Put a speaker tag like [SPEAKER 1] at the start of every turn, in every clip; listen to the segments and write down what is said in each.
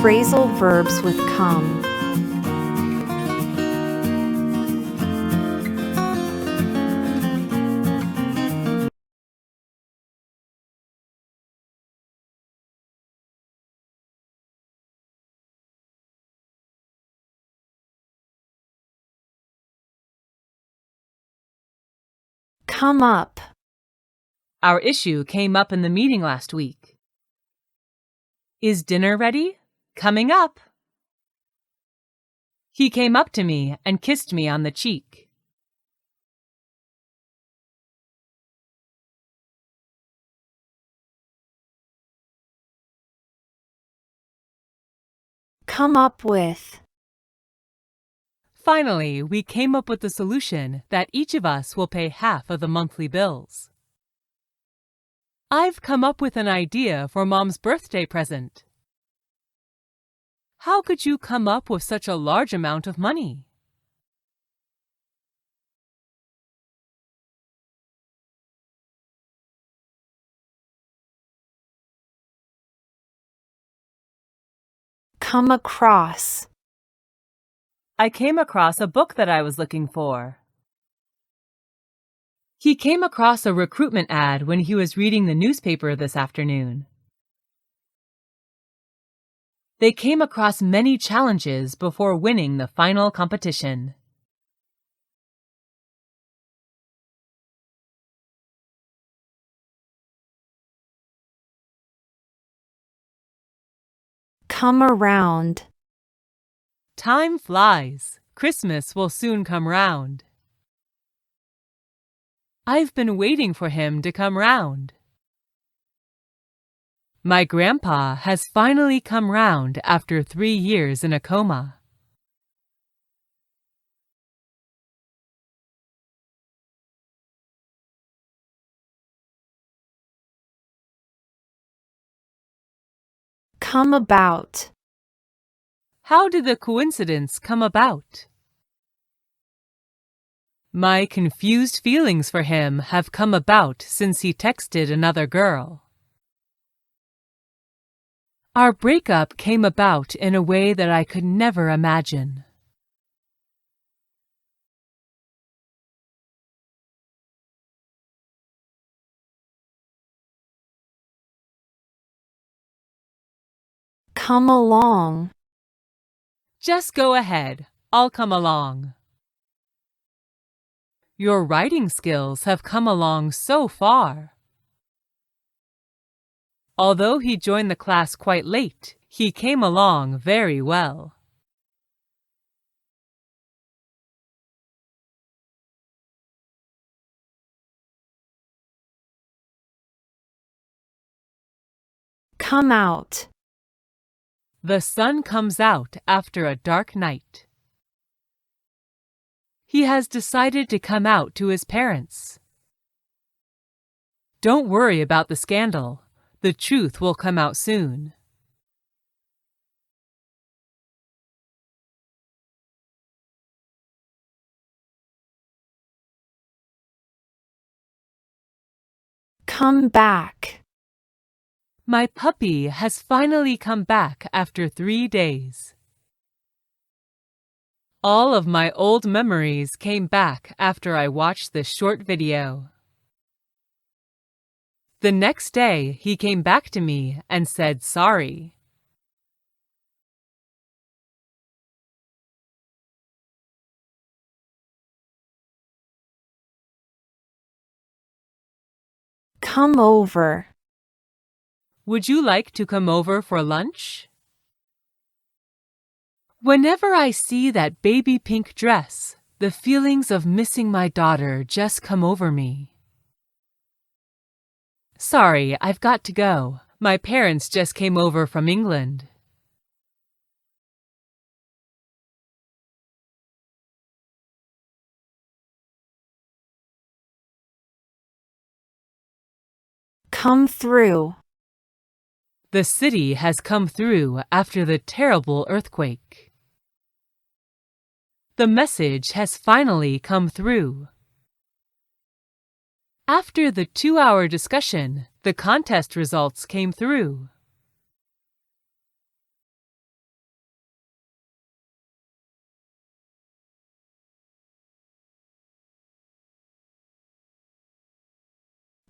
[SPEAKER 1] Phrasal verbs with come. Come up.
[SPEAKER 2] Our issue came up in the meeting last week. Is dinner ready? Coming up. He came up to me and kissed me on the cheek.
[SPEAKER 1] Come up with.
[SPEAKER 2] Finally, we came up with the solution that each of us will pay half of the monthly bills. I've come up with an idea for Mom's birthday present. How could you come up with such a large amount of money?
[SPEAKER 1] Come across.
[SPEAKER 2] I came across a book that I was looking for. He came across a recruitment ad when he was reading the newspaper this afternoon. They came across many challenges before winning the final competition.
[SPEAKER 1] Come around.
[SPEAKER 2] Time flies. Christmas will soon come round. I've been waiting for him to come round. My grandpa has finally come round after 3 years in a coma.
[SPEAKER 1] Come about.
[SPEAKER 2] How did the coincidence come about? My confused feelings for him have come about since he texted another girl. Our breakup came about in a way that I could never imagine.
[SPEAKER 1] Come along.
[SPEAKER 2] Just go ahead. I'll come along. Your writing skills have come along so far. Although he joined the class quite late, he came along very well.
[SPEAKER 1] Come out.
[SPEAKER 2] The sun comes out after a dark night. He has decided to come out to his parents. Don't worry about the scandal. The truth will come out soon.
[SPEAKER 1] Come back.
[SPEAKER 2] My puppy has finally come back after 3 days. All of my old memories came back after I watched this short video. The next day, he came back to me and said sorry.
[SPEAKER 1] Come over.
[SPEAKER 2] Would you like to come over for lunch? Whenever I see that baby pink dress, the feelings of missing my daughter just come over me. Sorry, I've got to go. My parents just came over from England.
[SPEAKER 1] Come through.
[SPEAKER 2] The city has come through after the terrible earthquake. The message has finally come through. After the 2-hour discussion, the contest results came through.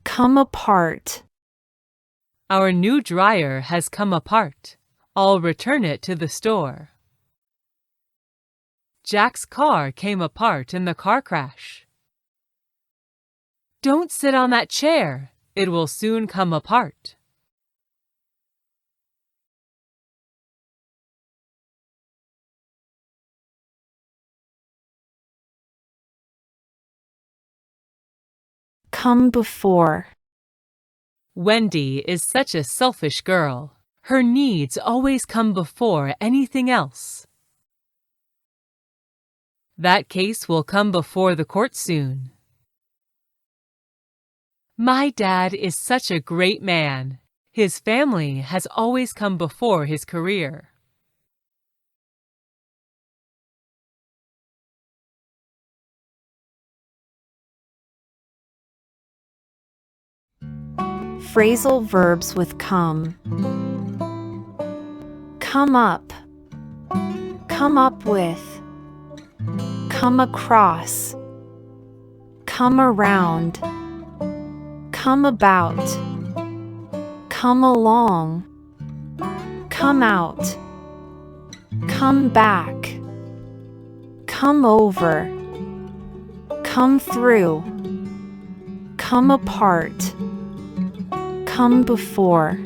[SPEAKER 1] Come apart.
[SPEAKER 2] Our new dryer has come apart. I'll return it to the store. Jack's car came apart in the car crash. Don't sit on that chair. It will soon come apart.
[SPEAKER 1] Come before.
[SPEAKER 2] Wendy is such a selfish girl. Her needs always come before anything else. That case will come before the court soon. My dad is such a great man. His family has always come before his career.
[SPEAKER 1] Phrasal verbs with come. Come up. Come up with. Come across. Come around. Come about. Come along. Come out. Come back. Come over. Come through. Come apart. Come before.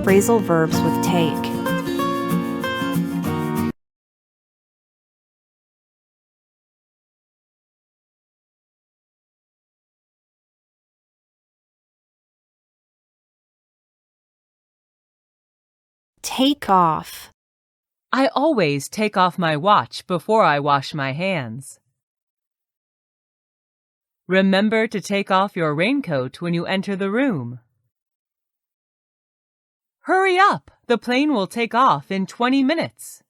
[SPEAKER 1] Phrasal verbs with take. Take off.
[SPEAKER 2] I always take off my watch before I wash my hands. Remember to take off your raincoat when you enter the room. Hurry up! The plane will take off in 20 minutes.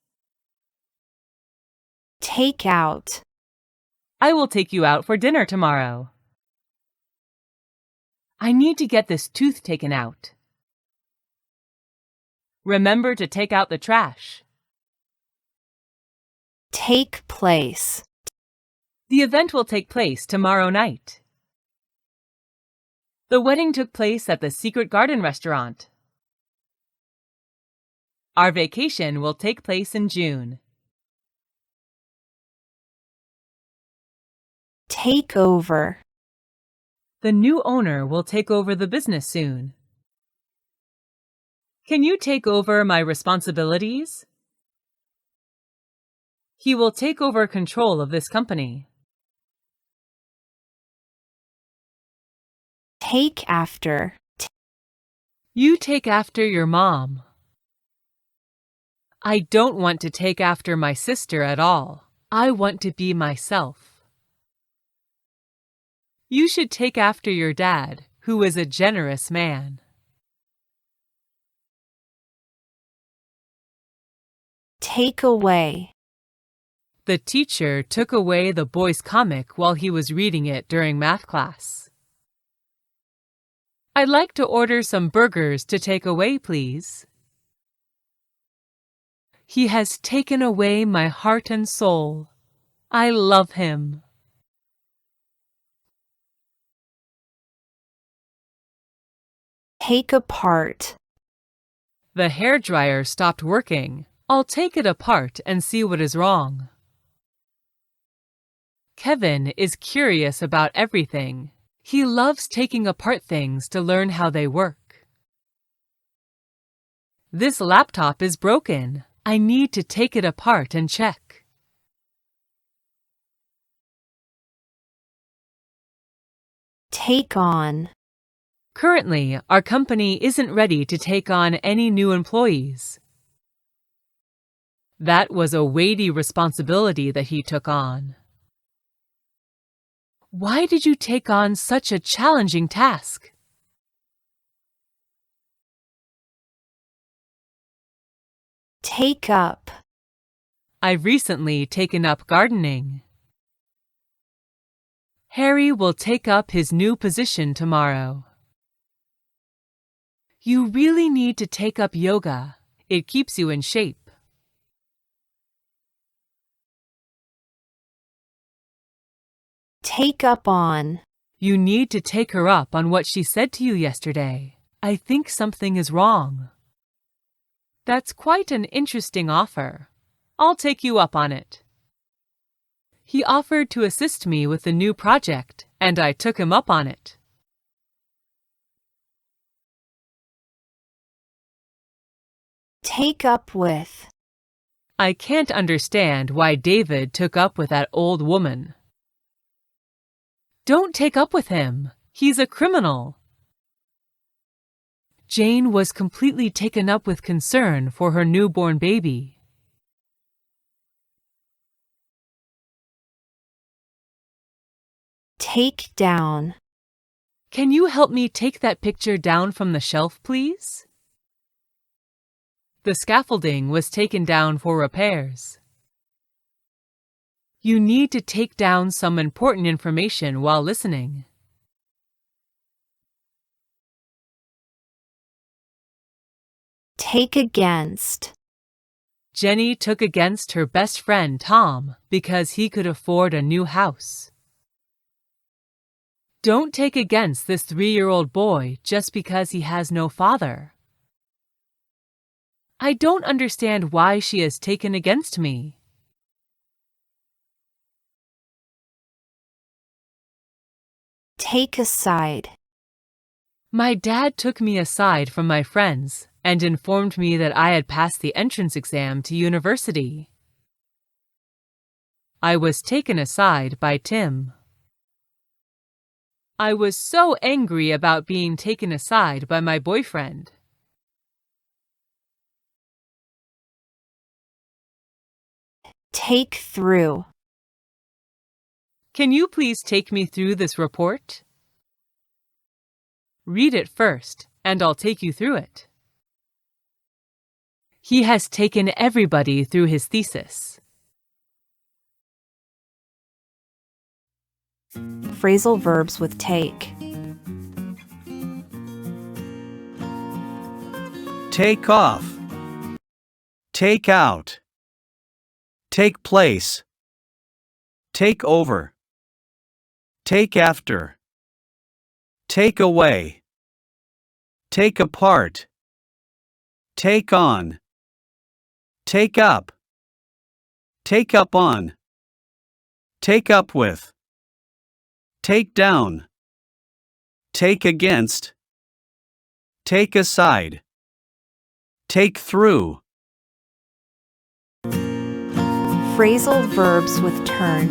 [SPEAKER 1] Take out.
[SPEAKER 2] I will take you out for dinner tomorrow. I need to get this tooth taken out. Remember to take out the trash.
[SPEAKER 1] Take place.
[SPEAKER 2] The event will take place tomorrow night. The wedding took place at the Secret Garden restaurant. Our vacation will take place in June.
[SPEAKER 1] Take over.
[SPEAKER 2] The new owner will take over the business soon. Can you take over my responsibilities? He will take over control of this company.
[SPEAKER 1] Take after.
[SPEAKER 2] You take after your mom. I don't want to take after my sister at all. I want to be myself. You should take after your dad, who is a generous man.
[SPEAKER 1] Take away.
[SPEAKER 2] The teacher took away the boy's comic while he was reading it during math class. I'd like to order some burgers to take away, please. He has taken away my heart and soul. I love him.
[SPEAKER 1] Take apart.
[SPEAKER 2] The hairdryer stopped working. I'll take it apart and see what is wrong. Kevin is curious about everything. He loves taking apart things to learn how they work. This laptop is broken. I need to take it apart and check.
[SPEAKER 1] Take on.
[SPEAKER 2] Currently, our company isn't ready to take on any new employees. That was a weighty responsibility that he took on. Why did you take on such a challenging task?
[SPEAKER 1] Take up.
[SPEAKER 2] I've recently taken up gardening. Harry will take up his new position tomorrow. You really need to take up yoga. It keeps you in shape.
[SPEAKER 1] Take up on.
[SPEAKER 2] You need to take her up on what she said to you yesterday. I think something is wrong. That's quite an interesting offer. I'll take you up on it. He offered to assist me with the new project, and I took him up on it.
[SPEAKER 1] Take up with.
[SPEAKER 2] I can't understand why David took up with that old woman. Don't take up with him. He's a criminal. Jane was completely taken up with concern for her newborn baby.
[SPEAKER 1] Take down.
[SPEAKER 2] Can you help me take that picture down from the shelf, please? The scaffolding was taken down for repairs. You need to take down some important information while listening.
[SPEAKER 1] Take against.
[SPEAKER 2] Jenny took against her best friend Tom because he could afford a new house. Don't take against this 3-year-old boy just because he has no father. I don't understand why she has taken against me.
[SPEAKER 1] Take aside.
[SPEAKER 2] My dad took me aside from my friends and informed me that I had passed the entrance exam to university. I was taken aside by Tim. I was so angry about being taken aside by my boyfriend.
[SPEAKER 1] Take through.
[SPEAKER 2] Can you please take me through this report? Read it first, and I'll take you through it. He has taken everybody through his thesis.
[SPEAKER 1] Phrasal verbs with take.
[SPEAKER 3] Take off. Take out. Take place. Take over. Take after. Take away. Take apart. Take on. Take up. Take up on. Take up with. Take down. Take against. Take aside. Take through.
[SPEAKER 1] Phrasal verbs with turn.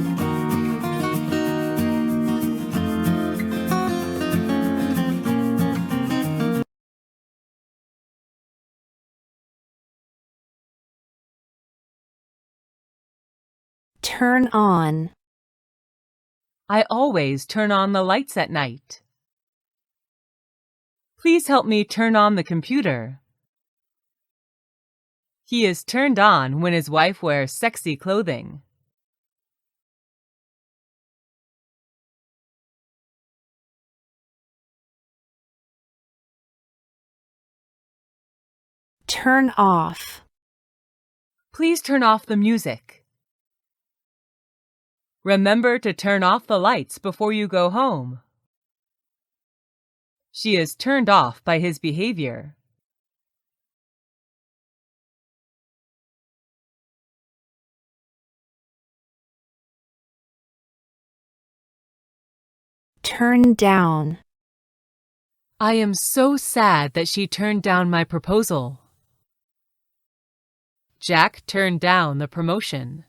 [SPEAKER 1] Turn on.
[SPEAKER 2] I always turn on the lights at night. Please help me turn on the computer. He is turned on when his wife wears sexy clothing.
[SPEAKER 1] Turn off.
[SPEAKER 2] Please turn off the music. Remember to turn off the lights before you go home. She is turned off by his behavior.
[SPEAKER 1] Turn down.
[SPEAKER 2] I am so sad that she turned down my proposal. Jack turned down the promotion.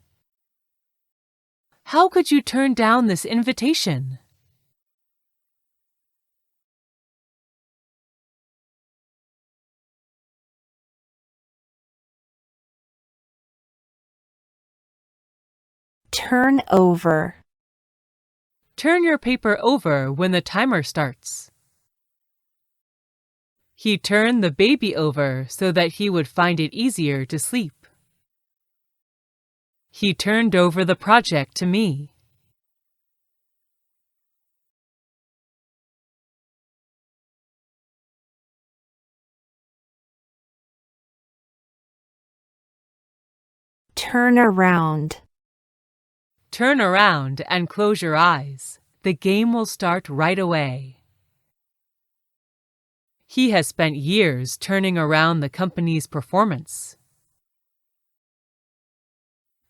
[SPEAKER 2] How could you turn down this invitation?
[SPEAKER 1] Turn over.
[SPEAKER 2] Turn your paper over when the timer starts. He turned the baby over so that he would find it easier to sleep. He turned over the project to me.
[SPEAKER 1] Turn around.
[SPEAKER 2] Turn around and close your eyes. The game will start right away. He has spent years turning around the company's performance.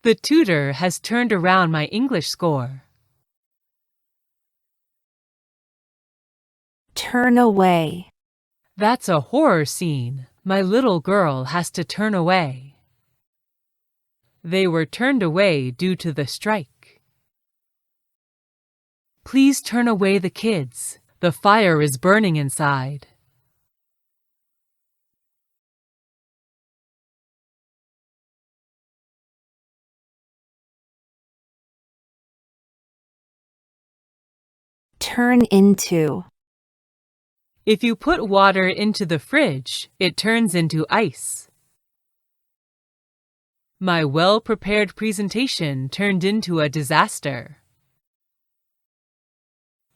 [SPEAKER 2] The tutor has turned around my English score.
[SPEAKER 1] Turn away.
[SPEAKER 2] That's a horror scene. My little girl has to turn away. They were turned away due to the strike. Please turn away the kids. The fire is burning inside.
[SPEAKER 1] Turn into.
[SPEAKER 2] If you put water into the fridge, it turns into ice. My well-prepared presentation turned into a disaster.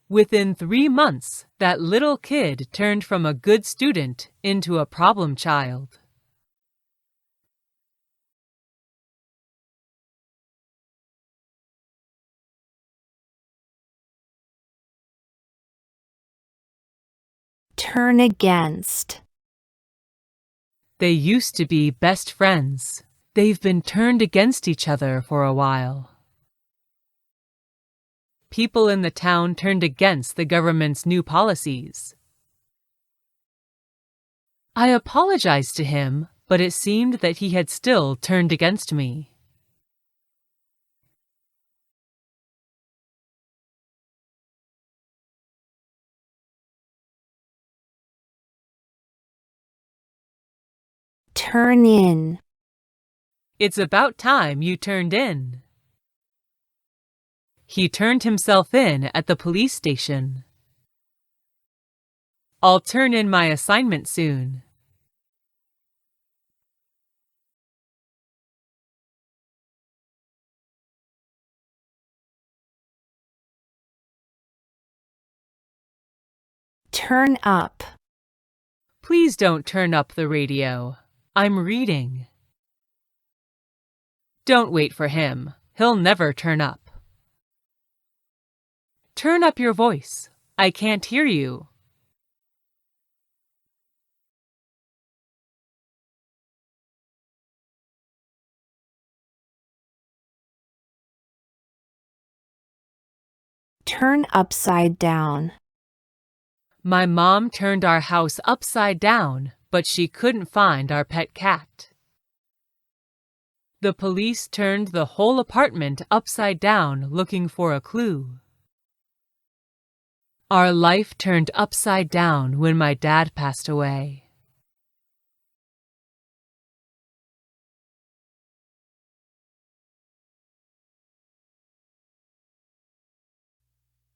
[SPEAKER 2] Within 3 months, that little kid turned from a good student into a problem child.
[SPEAKER 1] Turn against.
[SPEAKER 2] They used to be best friends. They've been turned against each other for a while. People in the town turned against the government's new policies. I apologized to him, but it seemed that he had still turned against me.
[SPEAKER 1] Turn in.
[SPEAKER 2] It's about time you turned in. He turned himself in at the police station. I'll turn in my assignment soon.
[SPEAKER 1] Turn up.
[SPEAKER 2] Please don't turn up the radio. I'm reading. Don't wait for him. He'll never turn up. Turn up your voice. I can't hear you.
[SPEAKER 1] Turn upside down.
[SPEAKER 2] My mom turned our house upside down, but she couldn't find our pet cat. The police turned the whole apartment upside down looking for a clue. Our life turned upside down when my dad passed away.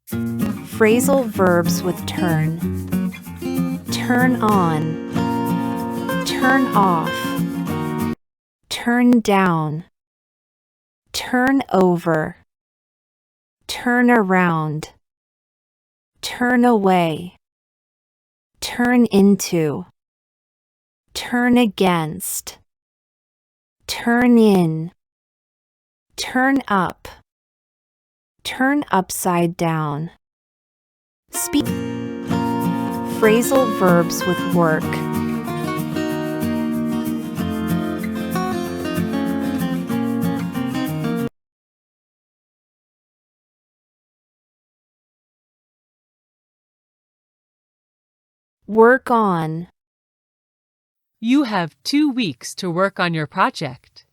[SPEAKER 1] Phrasal verbs with turn. Turn on. Turn off. Turn down. Turn over. Turn around. Turn away. Turn into. Turn against. Turn in. Turn up. Turn upside down. Speak. Phrasal verbs with work. Work on.
[SPEAKER 2] You have 2 weeks to work on your project.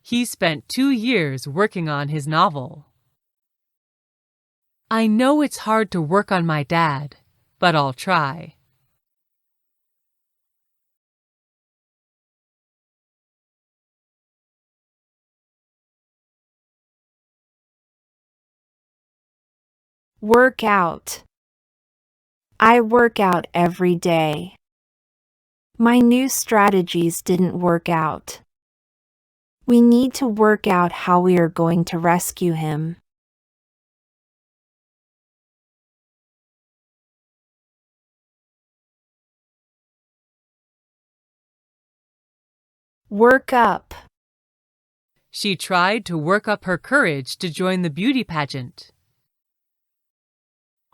[SPEAKER 2] He spent 2 years working on his novel. I know it's hard to work on my dad, but I'll try.
[SPEAKER 1] Work out. I work out every day. My new strategies didn't work out. We need to work out how we are going to rescue him. Work up.
[SPEAKER 2] She tried to work up her courage to join the beauty pageant.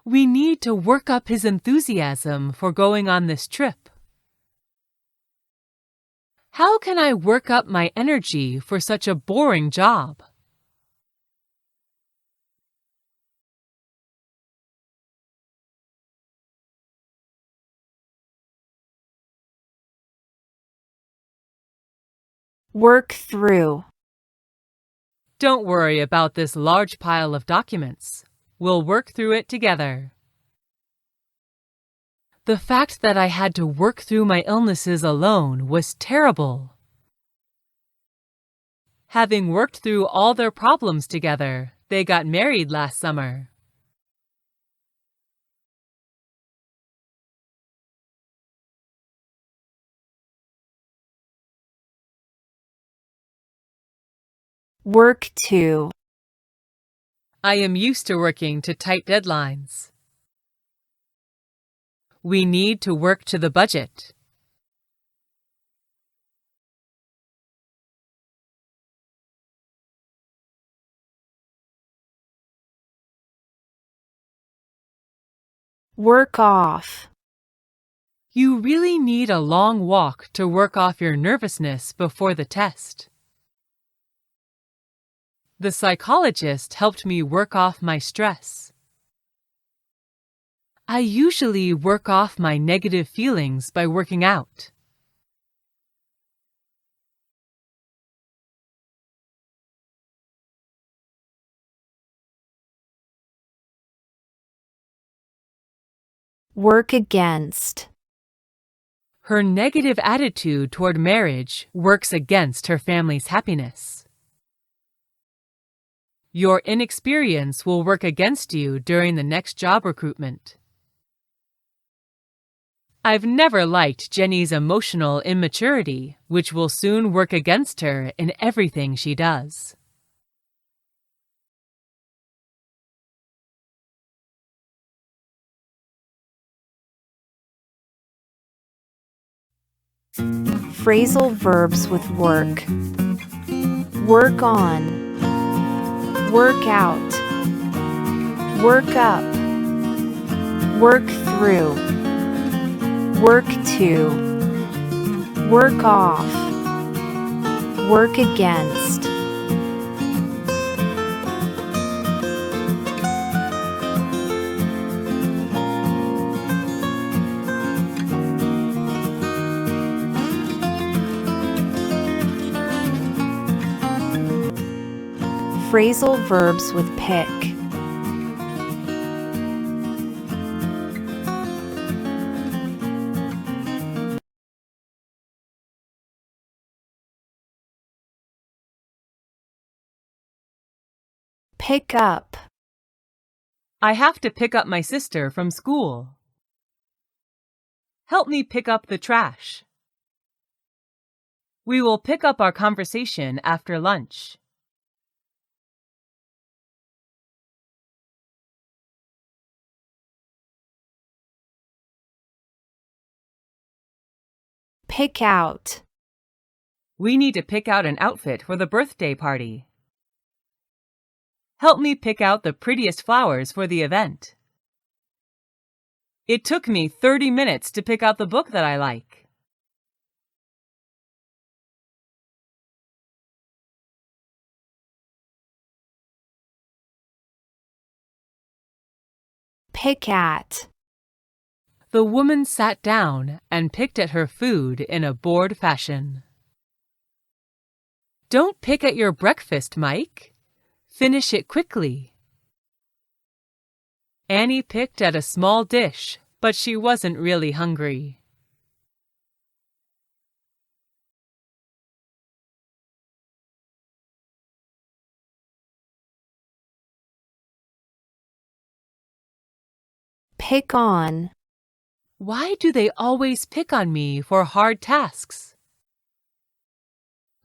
[SPEAKER 2] We need to work up his enthusiasm for going on this trip. How can I work up my energy for such a boring job?
[SPEAKER 1] Work through.
[SPEAKER 2] Don't worry about this large pile of documents. We'll work through it together. The fact that I had to work through my illnesses alone was terrible. Having worked through all their problems together, they got married last summer.
[SPEAKER 1] Work to.
[SPEAKER 2] I am used to working to tight deadlines. We need to work to the budget.
[SPEAKER 1] Work off.
[SPEAKER 2] You really need a long walk to work off your nervousness before the test. The psychologist helped me work off my stress. I usually work off my negative feelings by working out.
[SPEAKER 1] Work against.
[SPEAKER 2] Her negative attitude toward marriage works against her family's happiness. Your inexperience will work against you during the next job recruitment. I've never liked Jenny's emotional immaturity, which will soon work against her in everything she does.
[SPEAKER 1] Phrasal verbs with work. Work on. Work out. Work up. Work through. Work to. Work off. Work against. Phrasal verbs with pick. Pick up.
[SPEAKER 2] I have to pick up my sister from school. Help me pick up the trash. We will pick up our conversation after lunch.
[SPEAKER 1] Pick out.
[SPEAKER 2] We need to pick out an outfit for the birthday party. Help me pick out the prettiest flowers for the event. It took me 30 minutes to pick out the book that I like.
[SPEAKER 1] Pick at.
[SPEAKER 2] The woman sat down and picked at her food in a bored fashion. Don't pick at your breakfast, Mike. Finish it quickly. Annie picked at a small dish, but she wasn't really hungry.
[SPEAKER 1] Pick on.
[SPEAKER 2] Why do they always pick on me for hard tasks?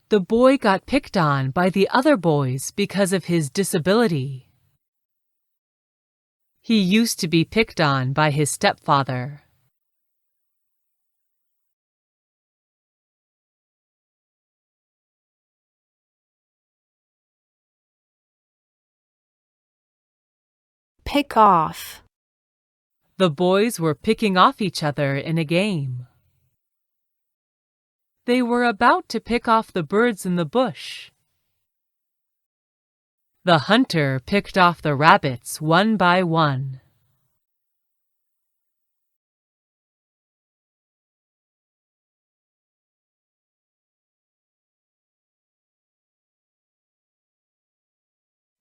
[SPEAKER 2] The boy got picked on by the other boys because of his disability. He used to be picked on by his stepfather.
[SPEAKER 1] Pick off.
[SPEAKER 2] The boys were picking off each other in a game. They were about to pick off the birds in the bush. The hunter picked off the rabbits one by one.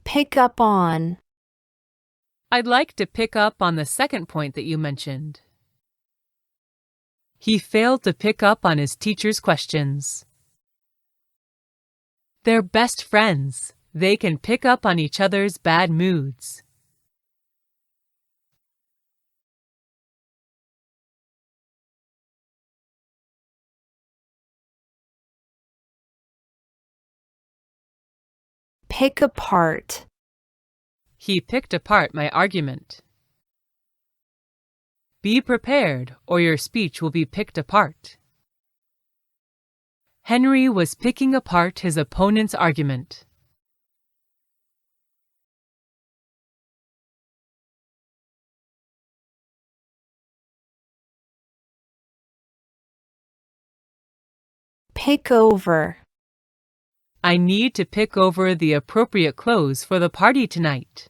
[SPEAKER 1] Pick up on.
[SPEAKER 2] I'd like to pick up on the second point that you mentioned. He failed to pick up on his teacher's questions. They're best friends. They can pick up on each other's bad moods.
[SPEAKER 1] Pick apart.
[SPEAKER 2] He picked apart my argument. Be prepared, or your speech will be picked apart. Henry was picking apart his opponent's argument.
[SPEAKER 1] Pick over.
[SPEAKER 2] I need to pick over the appropriate clothes for the party tonight.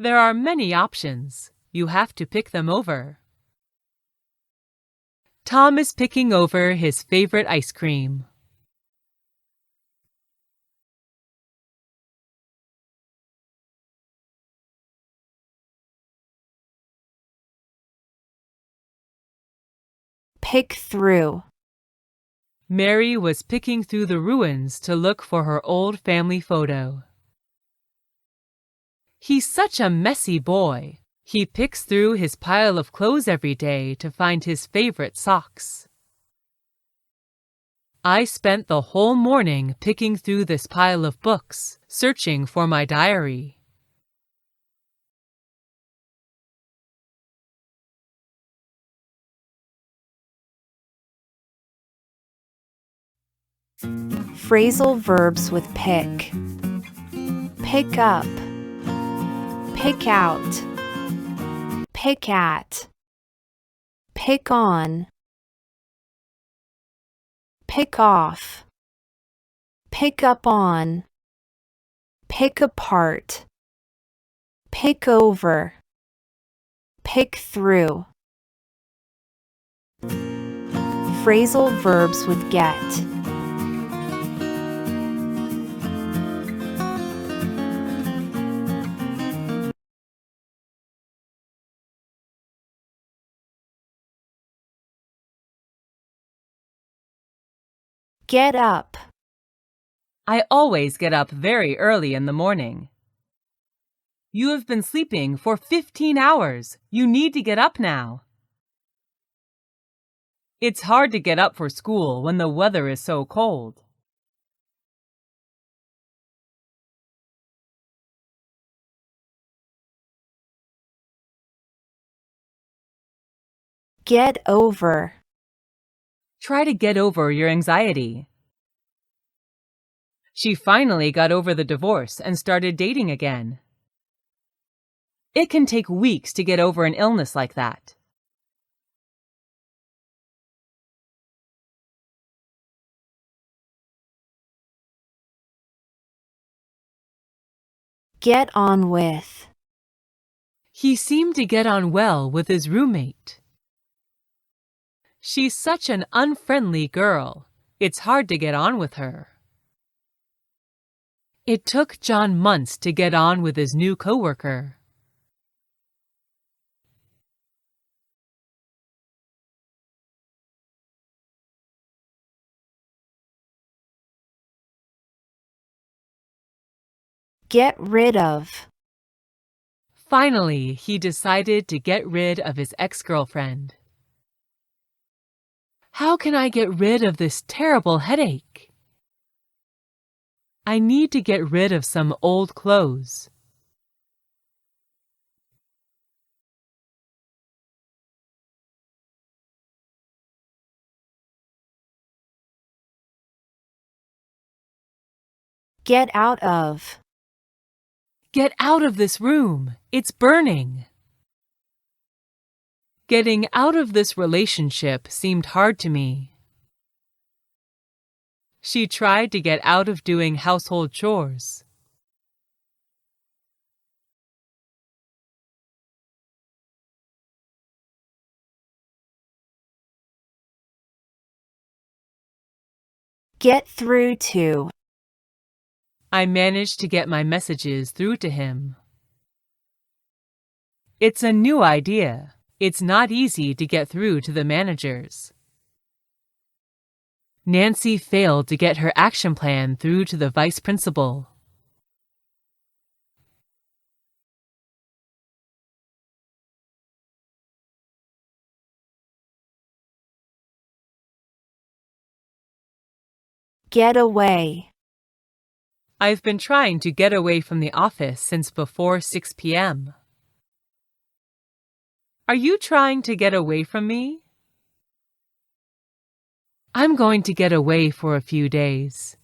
[SPEAKER 2] There are many options. You have to pick them over. Tom is picking over his favorite ice cream.
[SPEAKER 1] Pick through.
[SPEAKER 2] Mary was picking through the ruins to look for her old family photo. He's such a messy boy. He picks through his pile of clothes every day to find his favorite socks. I spent the whole morning picking through this pile of books, searching for my diary.
[SPEAKER 1] Phrasal verbs with pick. Pick up. Pick out. Pick at. Pick on. Pick off. Pick up on. Pick apart. Pick over. Pick through. Phrasal verbs with get. Get up.
[SPEAKER 2] I always get up very early in the morning. You have been sleeping for 15 hours. You need to get up now. It's hard to get up for school when the weather is so cold.
[SPEAKER 1] Get over.
[SPEAKER 2] Try to get over your anxiety. She finally got over the divorce and started dating again. It can take weeks to get over an illness like that.
[SPEAKER 1] Get on with.
[SPEAKER 2] He seemed to get on well with his roommate. She's such an unfriendly girl. It's hard to get on with her. It took John months to get on with his new coworker.
[SPEAKER 1] Get rid of.
[SPEAKER 2] Finally, he decided to get rid of his ex-girlfriend. How can I get rid of this terrible headache? I need to get rid of some old clothes.
[SPEAKER 1] Get out of.
[SPEAKER 2] Get out of this room. It's burning. Getting out of this relationship seemed hard to me. She tried to get out of doing household chores.
[SPEAKER 1] Get through to.
[SPEAKER 2] I managed to get my messages through to him. It's a new idea. It's not easy to get through to the managers. Nancy failed to get her action plan through to the vice principal.
[SPEAKER 1] Get away.
[SPEAKER 2] I've been trying to get away from the office since before 6 p.m. Are you trying to get away from me? I'm going to get away for a few days.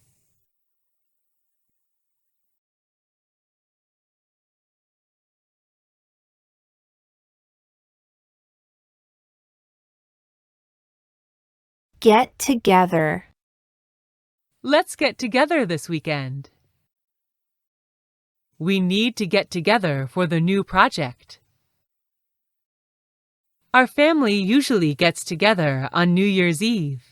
[SPEAKER 1] Get together.
[SPEAKER 2] Let's get together this weekend. We need to get together for the new project. Our family usually gets together on New Year's Eve.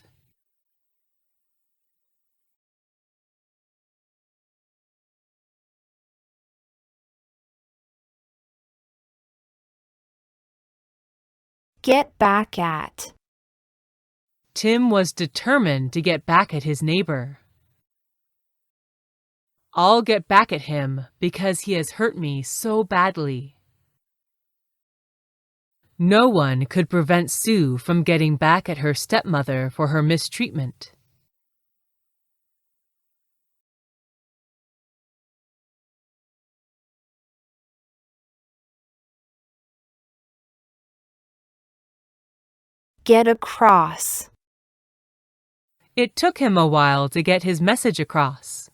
[SPEAKER 1] Get back at.
[SPEAKER 2] Tim was determined to get back at his neighbor. I'll get back at him because he has hurt me so badly. No one could prevent Sue from getting back at her stepmother for her mistreatment.
[SPEAKER 1] Get across.
[SPEAKER 2] It took him a while to get his message across.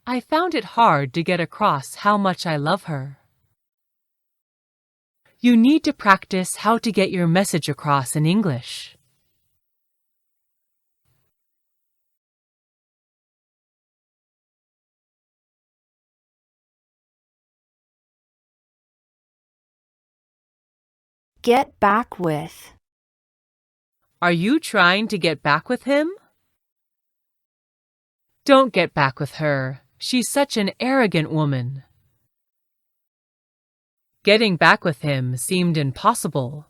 [SPEAKER 2] I found it hard to get across how much I love her. You need to practice how to get your message across in English.
[SPEAKER 1] Get back with.
[SPEAKER 2] Are you trying to get back with him? Don't get back with her. She's such an arrogant woman. Getting back with him seemed impossible.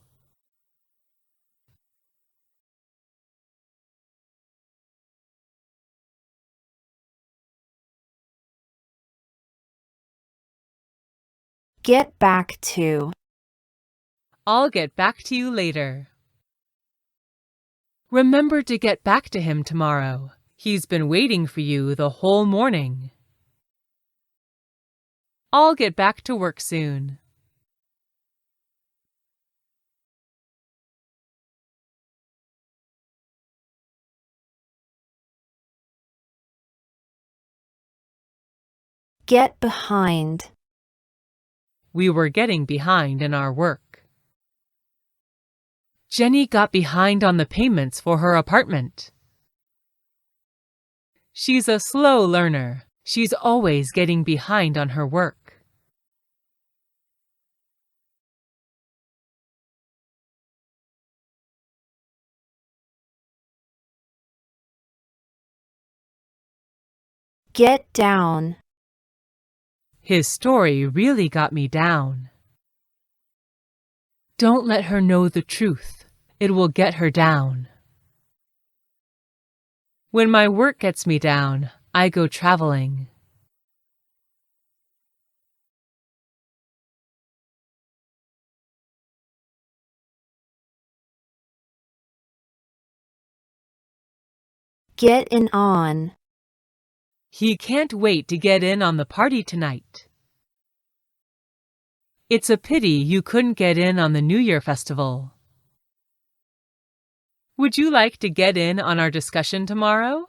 [SPEAKER 1] Get back to.
[SPEAKER 2] I'll get back to you later. Remember to get back to him tomorrow. He's been waiting for you the whole morning. I'll get back to work soon.
[SPEAKER 1] Get behind.
[SPEAKER 2] We were getting behind in our work. Jenny got behind on the payments for her apartment. She's a slow learner. She's always getting behind on her work.
[SPEAKER 1] Get down.
[SPEAKER 2] His story really got me down. Don't let her know the truth. It will get her down. When my work gets me down, I go traveling.
[SPEAKER 1] Get in on.
[SPEAKER 2] He can't wait to get in on the party tonight. It's a pity you couldn't get in on the New Year festival. Would you like to get in on our discussion tomorrow?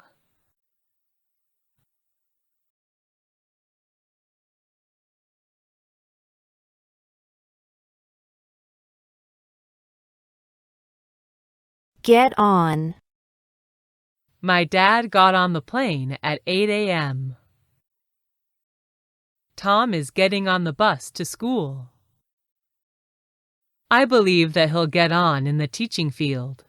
[SPEAKER 1] Get on.
[SPEAKER 2] My dad got on the plane at 8 a.m. Tom is getting on the bus to school. I believe that he'll get on in the teaching field.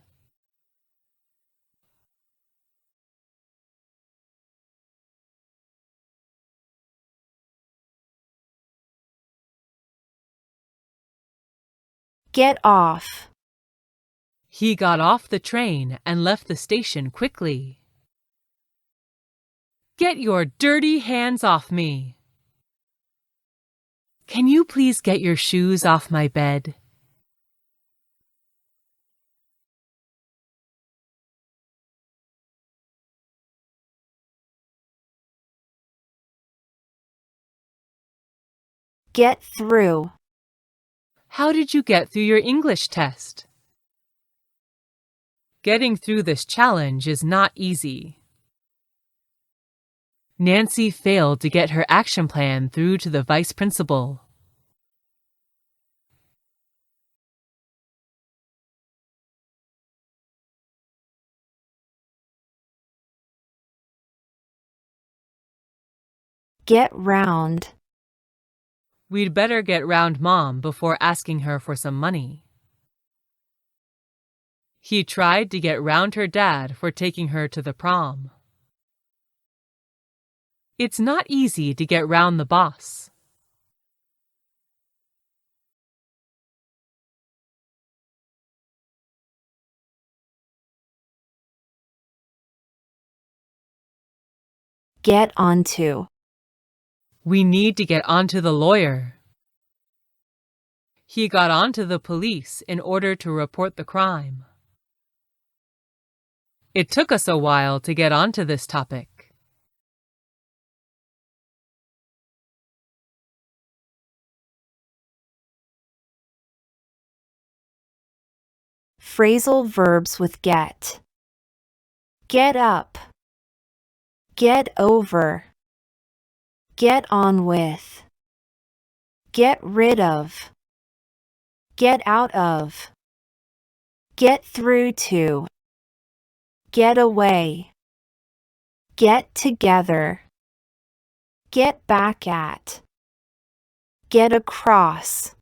[SPEAKER 1] Get off.
[SPEAKER 2] He got off the train and left the station quickly. Get your dirty hands off me! Can you please get your shoes off my bed?
[SPEAKER 1] Get through.
[SPEAKER 2] How did you get through your English test? Getting through this challenge is not easy. Nancy failed to get her action plan through to the vice principal.
[SPEAKER 1] Get round.
[SPEAKER 2] We'd better get round Mom before asking her for some money. He tried to get round her dad for taking her to the prom. It's not easy to get round the boss.
[SPEAKER 1] Get onto.
[SPEAKER 2] We need to get onto the lawyer. He got onto the police in order to report the crime. It took us a while to get onto this topic.
[SPEAKER 1] Phrasal verbs with get. Get up. Get over. Get on with. Get rid of. Get out of. Get through to. Get away. Get together. Get back at. Get across.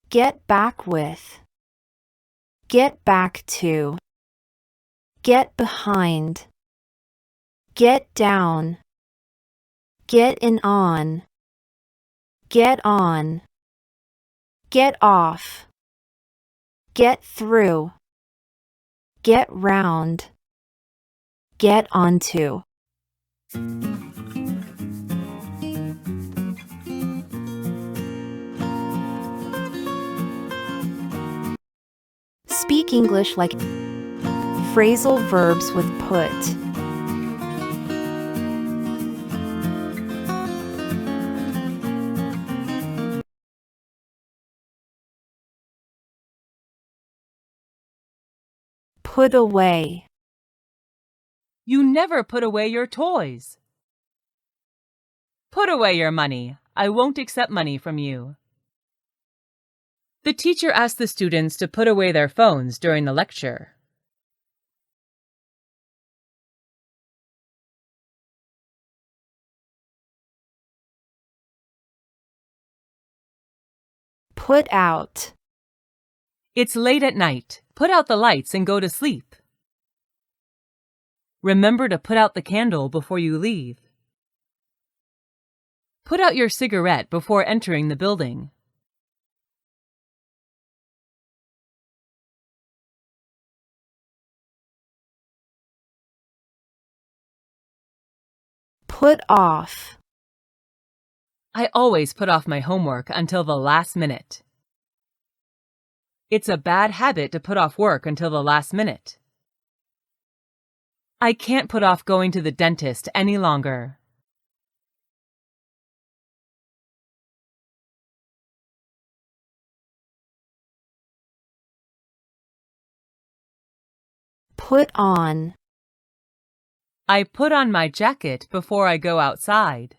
[SPEAKER 1] Get back with. Get back to. Get behind. Get down. Get in on. Get on. Get off. Get through. Get round. Get onto. Speak English like phrasal verbs with put. Put away.
[SPEAKER 2] You never put away your toys. Put away your money. I won't accept money from you. The teacher asked the students to put away their phones during the lecture.
[SPEAKER 1] Put out.
[SPEAKER 2] It's late at night. Put out the lights and go to sleep. Remember to put out the candle before you leave. Put out your cigarette before entering the building.
[SPEAKER 1] Put off.
[SPEAKER 2] I always put off my homework until the last minute. It's a bad habit to put off work until the last minute. I can't put off going to the dentist any longer.
[SPEAKER 1] Put on.
[SPEAKER 2] I put on my jacket before I go outside.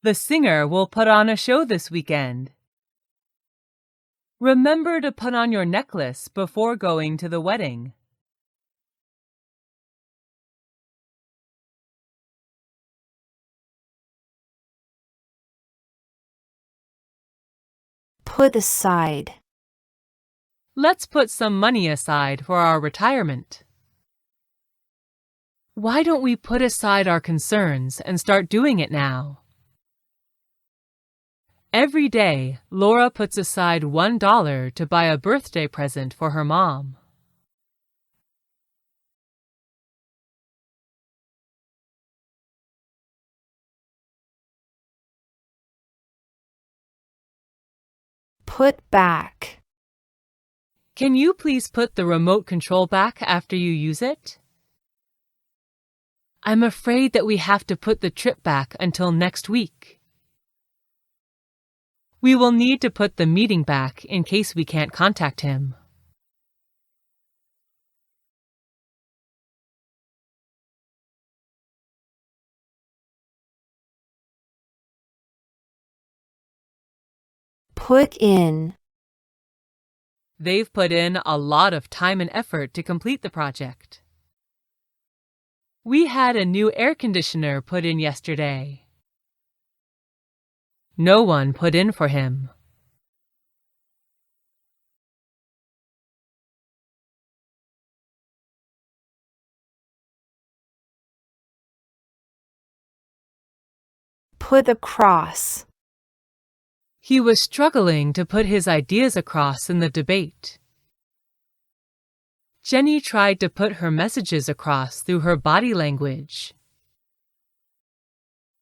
[SPEAKER 2] The singer will put on a show this weekend. Remember to put on your necklace before going to the wedding.
[SPEAKER 1] Put aside.
[SPEAKER 2] Let's put some money aside for our retirement. Why don't we put aside our concerns and start doing it now? Every day, Laura puts aside $1 to buy a birthday present for her mom.
[SPEAKER 1] Put back.
[SPEAKER 2] Can you please put the remote control back after you use it? I'm afraid that we have to put the trip back until next week. We will need to put the meeting back in case we can't contact him.
[SPEAKER 1] Put in.
[SPEAKER 2] They've put in a lot of time and effort to complete the project. We had a new air conditioner put in yesterday. No one put in for him.
[SPEAKER 1] Put across.
[SPEAKER 2] He was struggling to put his ideas across in the debate. Jenny tried to put her messages across through her body language.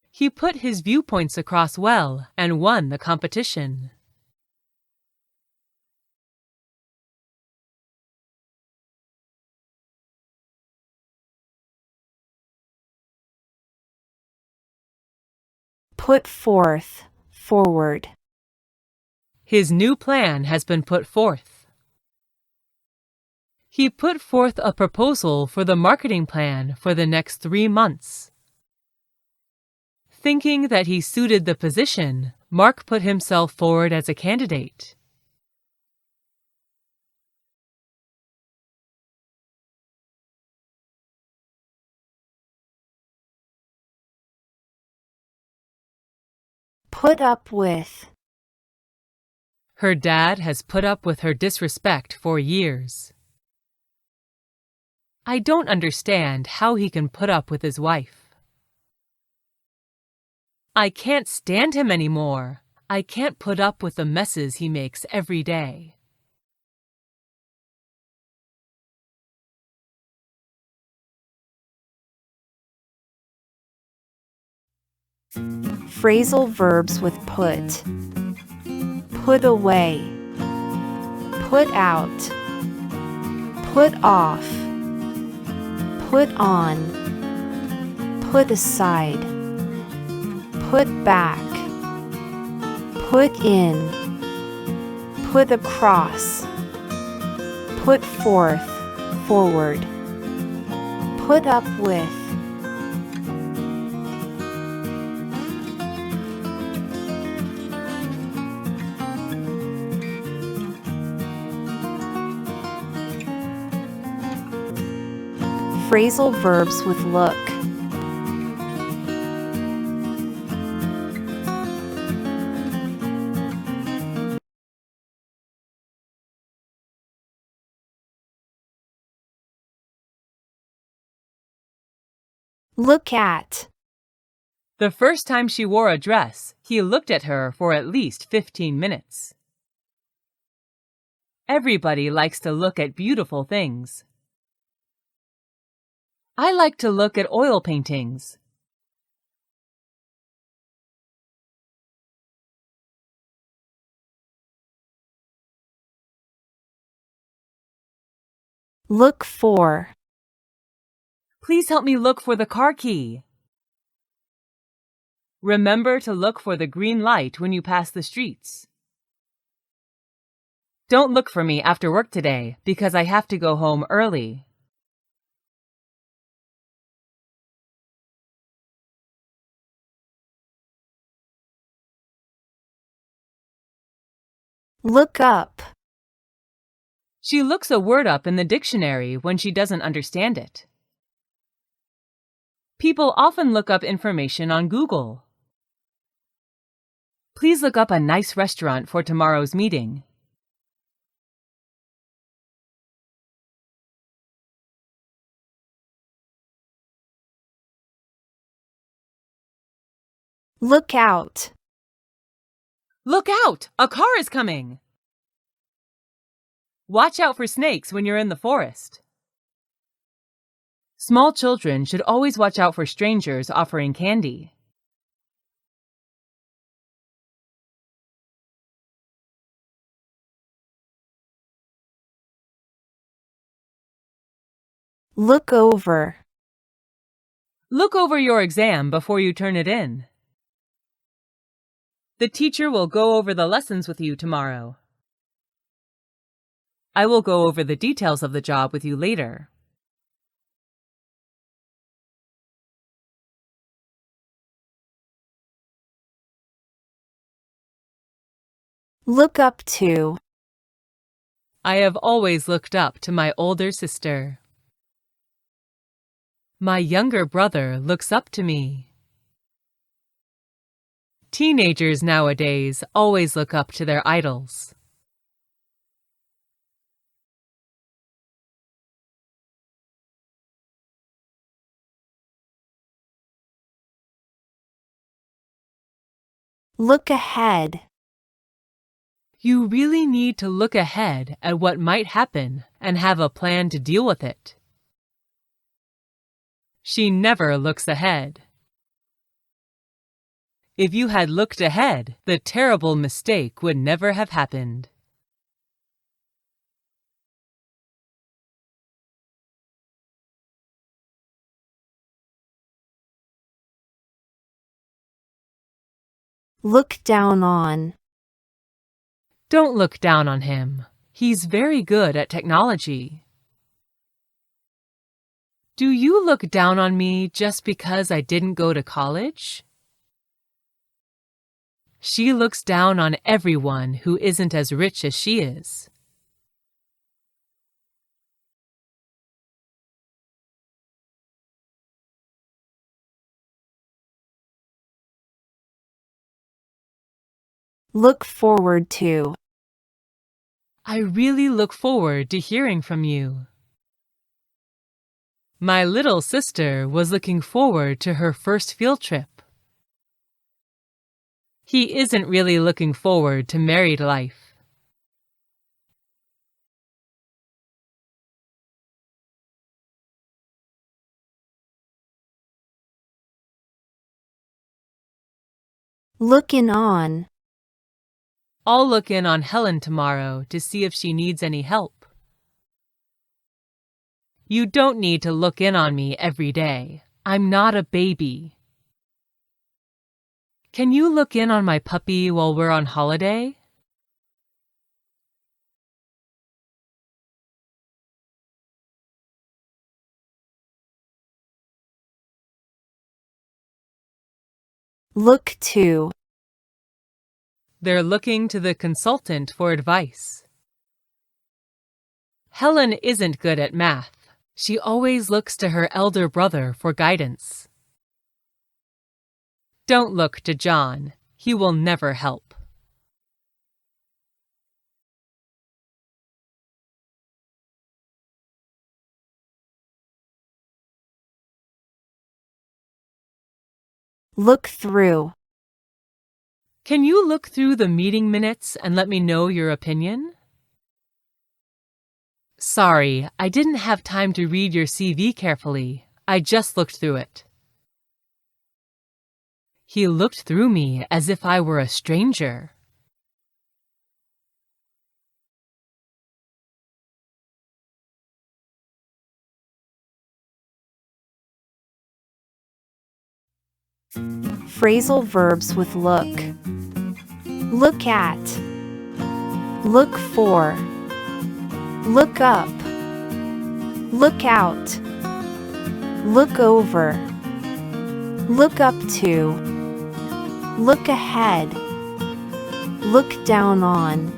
[SPEAKER 2] He put his viewpoints across well and won the competition.
[SPEAKER 1] Put forth, forward.
[SPEAKER 2] His new plan has been put forth. He put forth a proposal for the marketing plan for the next 3 months. Thinking that he suited the position, Mark put himself forward as a candidate.
[SPEAKER 1] Put up with.
[SPEAKER 2] Her dad has put up with her disrespect for years. I don't understand how he can put up with his wife. I can't stand him anymore. I can't put up with the messes he makes every day.
[SPEAKER 1] Phrasal verbs with put. Put away. Put out. Put off. Put on. Put aside. Put back. Put in. Put across. Put forth, forward. Put up with. Phrasal verbs with look. Look at.
[SPEAKER 2] The first time she wore a dress, he looked at her for at least 15 minutes. Everybody likes to look at beautiful things. I like to look at oil paintings.
[SPEAKER 1] Look for.
[SPEAKER 2] Please help me look for the car key. Remember to look for the green light when you pass the streets. Don't look for me after work today because I have to go home early.
[SPEAKER 1] Look up.
[SPEAKER 2] She looks a word up in the dictionary when she doesn't understand it. People often look up information on Google. Please look up a nice restaurant for tomorrow's meeting.
[SPEAKER 1] Look out.
[SPEAKER 2] Look out! A car is coming! Watch out for snakes when you're in the forest. Small children should always watch out for strangers offering candy.
[SPEAKER 1] Look over.
[SPEAKER 2] Look over your exam before you turn it in. The teacher will go over the lessons with you tomorrow. I will go over the details of the job with you later.
[SPEAKER 1] Look up to.
[SPEAKER 2] I have always looked up to my older sister. My younger brother looks up to me. Teenagers nowadays always look up to their idols.
[SPEAKER 1] Look ahead.
[SPEAKER 2] You really need to look ahead at what might happen and have a plan to deal with it. She never looks ahead. If you had looked ahead, the terrible mistake would never have happened.
[SPEAKER 1] Look down on.
[SPEAKER 2] Don't look down on him. He's very good at technology. Do you look down on me just because I didn't go to college? She looks down on everyone who isn't as rich as she is.
[SPEAKER 1] Look forward to.
[SPEAKER 2] I really look forward to hearing from you. My little sister was looking forward to her first field trip. He isn't really looking forward to married life.
[SPEAKER 1] Look in on.
[SPEAKER 2] I'll look in on Helen tomorrow to see if she needs any help. You don't need to look in on me every day. I'm not a baby. Can you look in on my puppy while we're on holiday?
[SPEAKER 1] Look to.
[SPEAKER 2] They're looking to the consultant for advice. Helen isn't good at math. She always looks to her elder brother for guidance. Don't look to John. He will never help.
[SPEAKER 1] Look through.
[SPEAKER 2] Can you look through the meeting minutes and let me know your opinion? Sorry, I didn't have time to read your CV carefully. I just looked through it. He looked through me as if I were a stranger.
[SPEAKER 1] Phrasal verbs with look. Look at. Look for. Look up. Look out. Look over. Look up to. Look ahead. Look down on.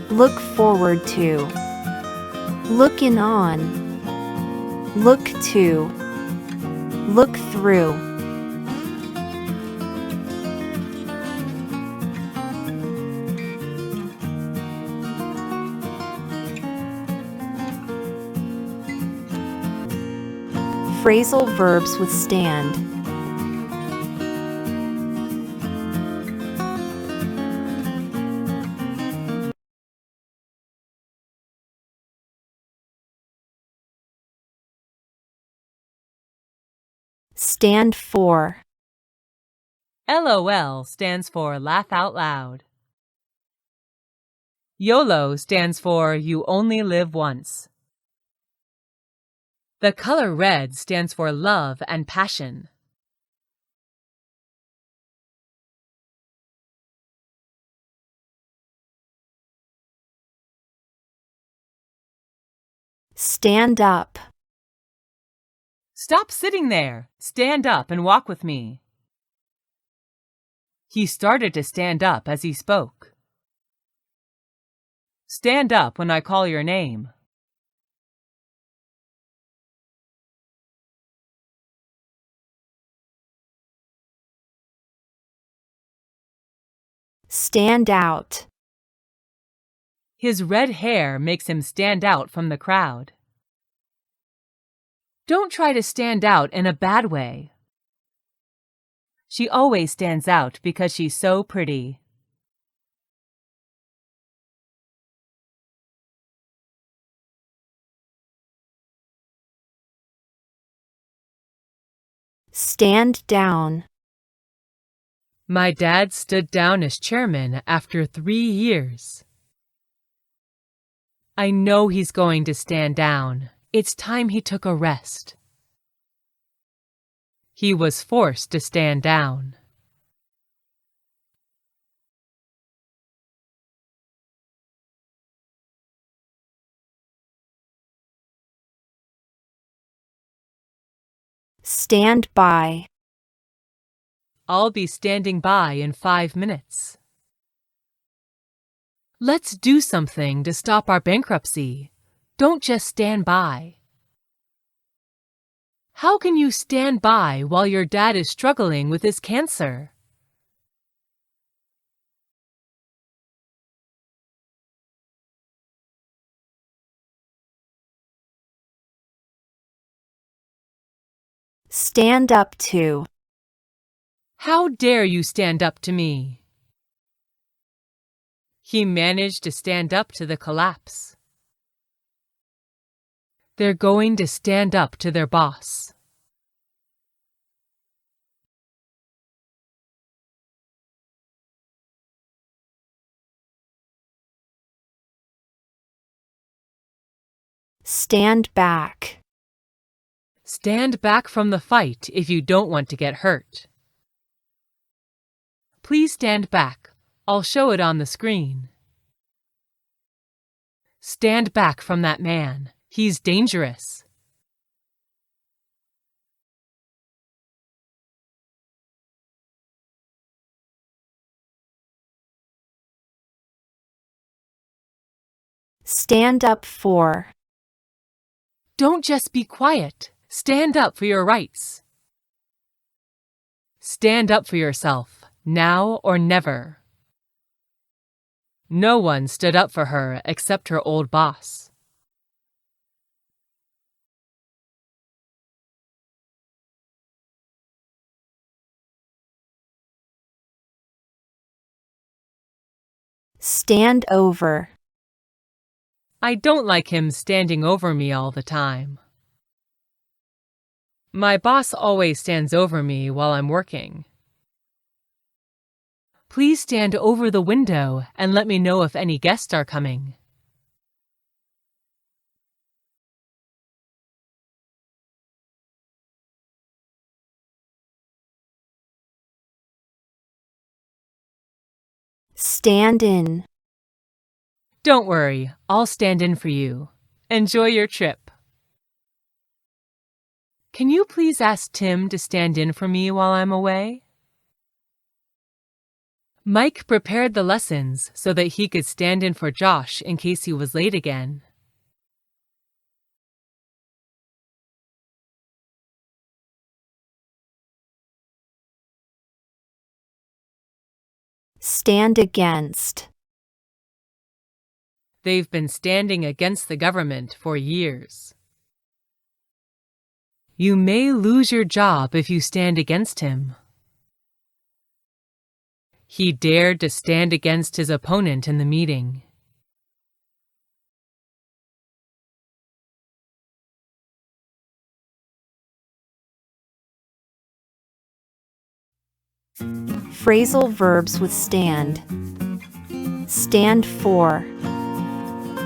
[SPEAKER 1] Look forward to. Look in on. Look to. Look through. Phrasal verbs with stand. Stand for.
[SPEAKER 2] LOL stands for laugh out loud. YOLO stands for you only live once. The color red stands for love and passion.
[SPEAKER 1] Stand up.
[SPEAKER 2] Stop sitting there. Stand up and walk with me. He started to stand up as he spoke. Stand up when I call your name.
[SPEAKER 1] Stand out.
[SPEAKER 2] His red hair makes him stand out from the crowd. Don't try to stand out in a bad way. She always stands out because she's so pretty.
[SPEAKER 1] Stand down.
[SPEAKER 2] My dad stood down as chairman after 3 years. I know he's going to stand down. It's time he took a rest. He was forced to stand down.
[SPEAKER 1] Stand by.
[SPEAKER 2] I'll be standing by in 5 minutes. Let's do something to stop our bankruptcy. Don't just stand by. How can you stand by while your dad is struggling with his cancer?
[SPEAKER 1] Stand up to.
[SPEAKER 2] How dare you stand up to me? He managed to stand up to the collapse. They're going to stand up to their boss.
[SPEAKER 1] Stand back.
[SPEAKER 2] Stand back from the fight if you don't want to get hurt. Please stand back. I'll show it on the screen. Stand back from that man. He's dangerous.
[SPEAKER 1] Stand up for.
[SPEAKER 2] Don't just be quiet. Stand up for your rights. Stand up for yourself, now or never. No one stood up for her except her old boss.
[SPEAKER 1] Stand over.
[SPEAKER 2] I don't like him standing over me all the time. My boss always stands over me while I'm working. Please stand over the window and let me know if any guests are coming.
[SPEAKER 1] Stand in.
[SPEAKER 2] Don't worry, I'll stand in for you. Enjoy your trip. Can you please ask Tim to stand in for me while I'm away? Mike prepared the lessons so that he could stand in for Josh in case he was late again.
[SPEAKER 1] Stand against.
[SPEAKER 2] They've been standing against the government for years. You may lose your job if you stand against him. He dared to stand against his opponent in the meeting.
[SPEAKER 1] Phrasal verbs with stand. Stand for.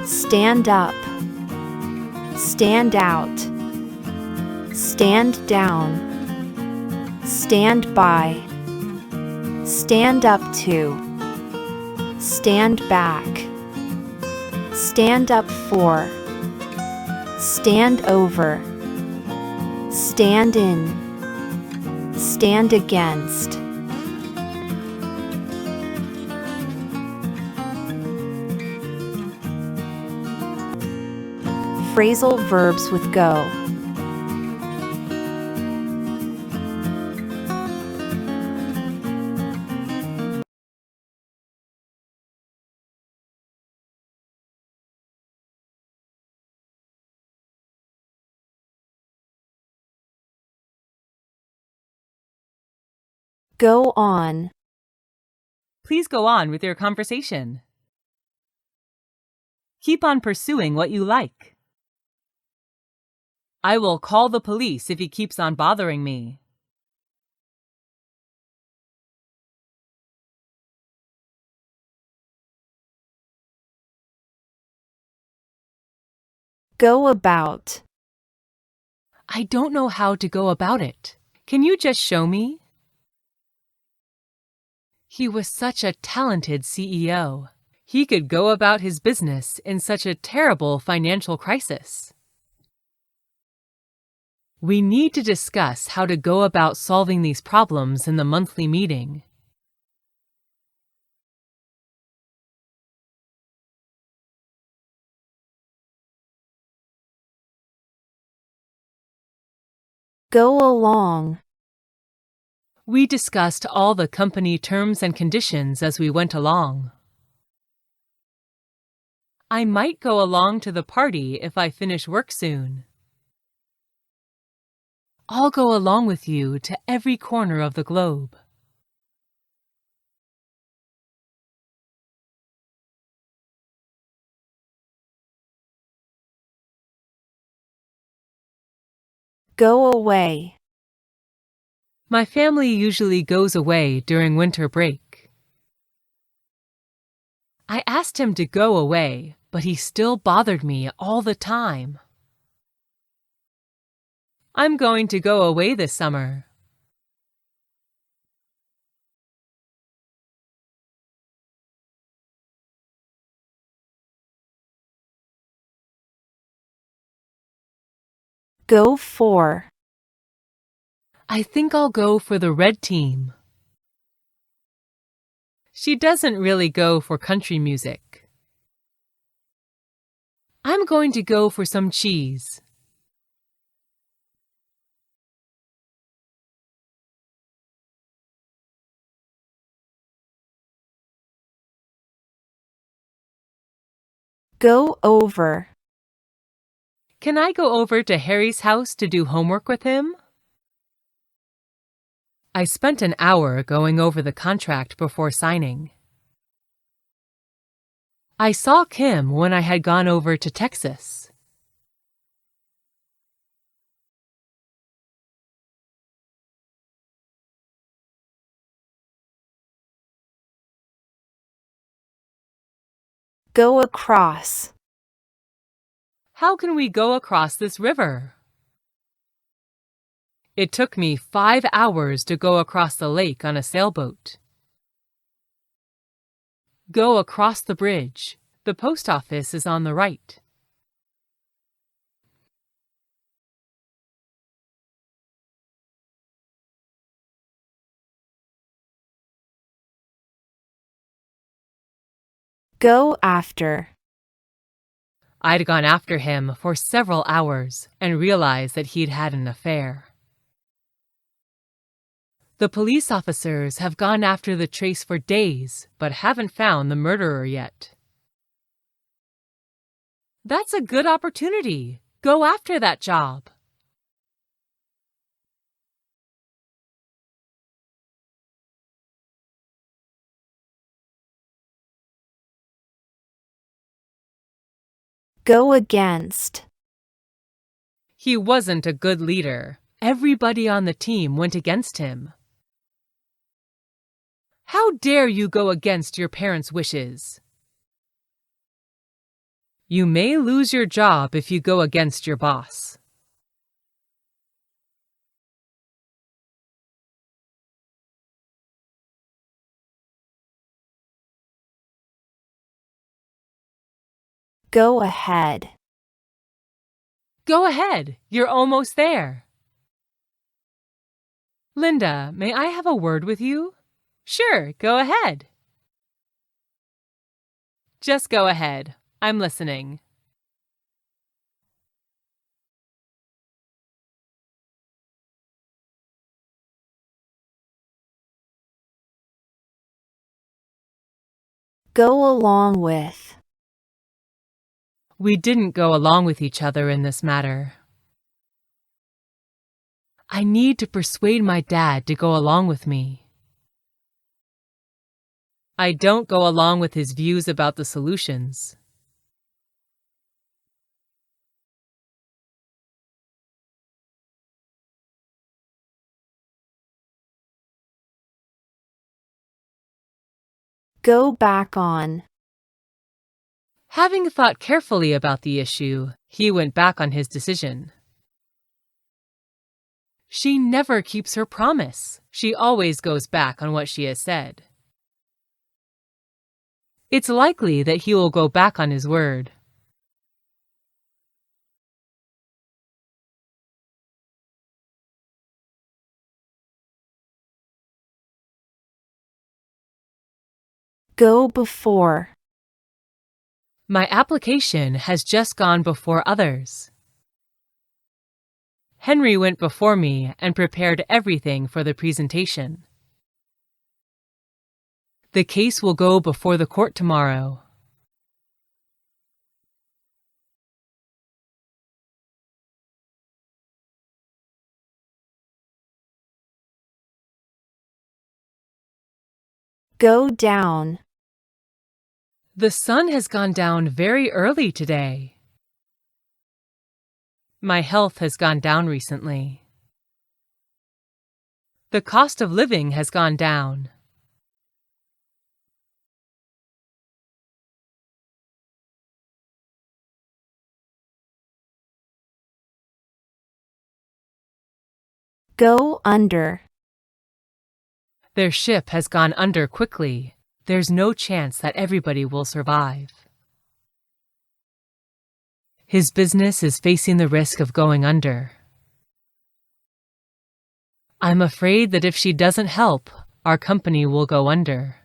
[SPEAKER 1] Stand up. Stand out. Stand down. Stand by. Stand up to. Stand back. Stand up for. Stand over. Stand in. Stand against. Phrasal verbs with go. Go on.
[SPEAKER 2] Please go on with your conversation. Keep on pursuing what you like. I will call the police if he keeps on bothering me.
[SPEAKER 1] Go about.
[SPEAKER 2] I don't know how to go about it. Can you just show me? He was such a talented CEO. He could go about his business in such a terrible financial crisis. We need to discuss how to go about solving these problems in the monthly meeting.
[SPEAKER 1] Go along.
[SPEAKER 2] We discussed all the company terms and conditions as we went along. I might go along to the party if I finish work soon. I'll go along with you to every corner of the globe.
[SPEAKER 1] Go away.
[SPEAKER 2] My family usually goes away during winter break. I asked him to go away, but he still bothered me all the time. I'm going to go away this summer.
[SPEAKER 1] Go for.
[SPEAKER 2] I think I'll go for the red team. She doesn't really go for country music. I'm going to go for some cheese.
[SPEAKER 1] Go over.
[SPEAKER 2] Can I go over to Harry's house to do homework with him? I spent an hour going over the contract before signing. I saw Kim when I had gone over to Texas.
[SPEAKER 1] Go across.
[SPEAKER 2] How can we go across this river? It took me 5 hours to go across the lake on a sailboat. Go across the bridge. The post office is on the right.
[SPEAKER 1] Go after.
[SPEAKER 2] I'd gone after him for several hours and realized that he'd had an affair. The police officers have gone after the trace for days, but haven't found the murderer yet. That's a good opportunity. Go after that job.
[SPEAKER 1] Go against.
[SPEAKER 2] He wasn't a good leader. Everybody on the team went against him. How dare you go against your parents' wishes? You may lose your job if you go against your boss.
[SPEAKER 1] Go ahead.
[SPEAKER 2] Go ahead, you're almost there. Linda, may I have a word with you? Sure, go ahead. Just go ahead. I'm listening.
[SPEAKER 1] Go along with.
[SPEAKER 2] We didn't go along with each other in this matter. I need to persuade my dad to go along with me. I don't go along with his views about the solutions.
[SPEAKER 1] Go back on.
[SPEAKER 2] Having thought carefully about the issue, he went back on his decision. She never keeps her promise. She always goes back on what she has said. It's likely that he will go back on his word.
[SPEAKER 1] Go before.
[SPEAKER 2] My application has just gone before others. Henry went before me and prepared everything for the presentation. The case will go before the court tomorrow.
[SPEAKER 1] Go down.
[SPEAKER 2] The sun has gone down very early today. My health has gone down recently. The cost of living has gone down.
[SPEAKER 1] Go under.
[SPEAKER 2] Their ship has gone under quickly. There's no chance that everybody will survive. His business is facing the risk of going under. I'm afraid that if she doesn't help, our company will go under.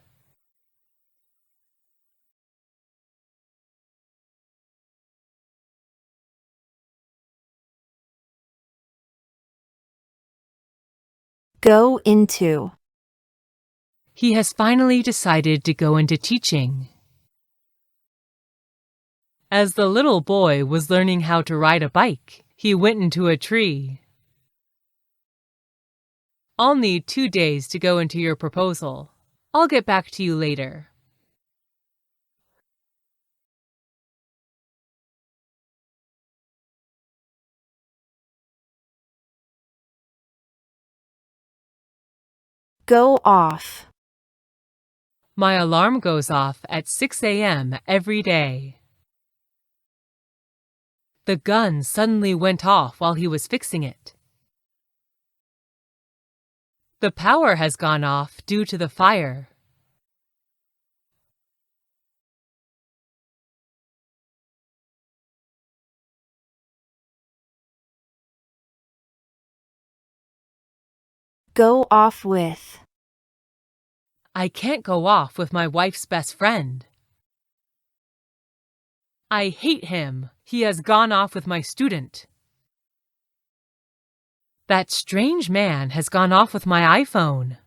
[SPEAKER 1] Go into.
[SPEAKER 2] He has finally decided to go into teaching. As the little boy was learning how to ride a bike, he went into a tree. I'll need 2 days to go into your proposal. I'll get back to you later.
[SPEAKER 1] Go off.
[SPEAKER 2] My alarm goes off at 6 a.m. every day. The gun suddenly went off while he was fixing it. The power has gone off due to the fire.
[SPEAKER 1] Go off with.
[SPEAKER 2] I can't go off with my wife's best friend. I hate him. He has gone off with my student. That strange man has gone off with my iPhone.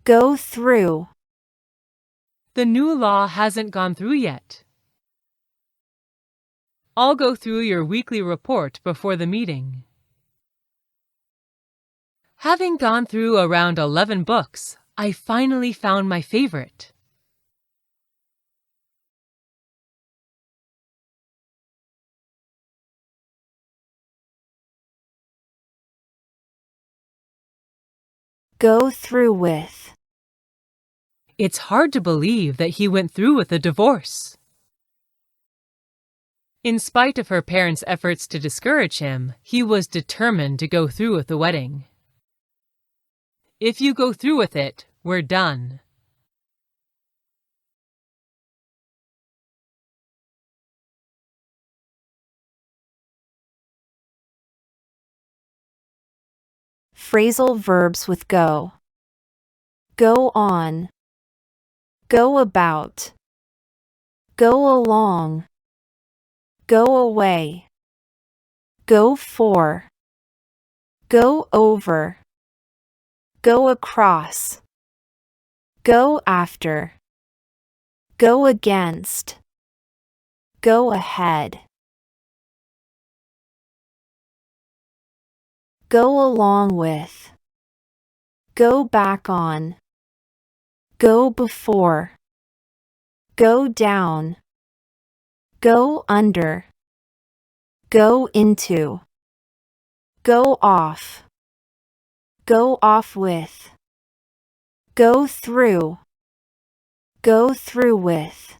[SPEAKER 1] Go through.
[SPEAKER 2] The new law hasn't gone through yet. I'll go through your weekly report before the meeting. Having gone through around 11 books, I finally found my favorite.
[SPEAKER 1] Go through with.
[SPEAKER 2] It's hard to believe that he went through with a divorce. In spite of her parents' efforts to discourage him, he was determined to go through with the wedding. If you go through with it, we're done.
[SPEAKER 1] Phrasal verbs with go. Go on. Go about. Go along. Go away. Go for. Go over. Go across. Go after. Go against. Go ahead. Go along with. Go back on. Go before. Go down. Go under. Go into. Go off. Go off with. Go through. Go through with.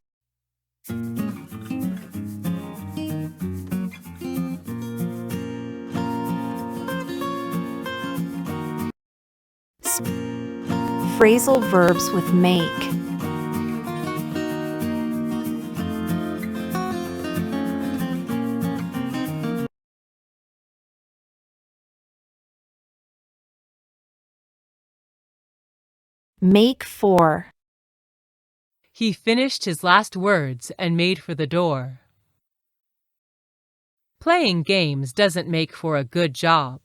[SPEAKER 1] Phrasal verbs with make. Make for.
[SPEAKER 2] He finished his last words and made for the door. Playing games doesn't make for a good job.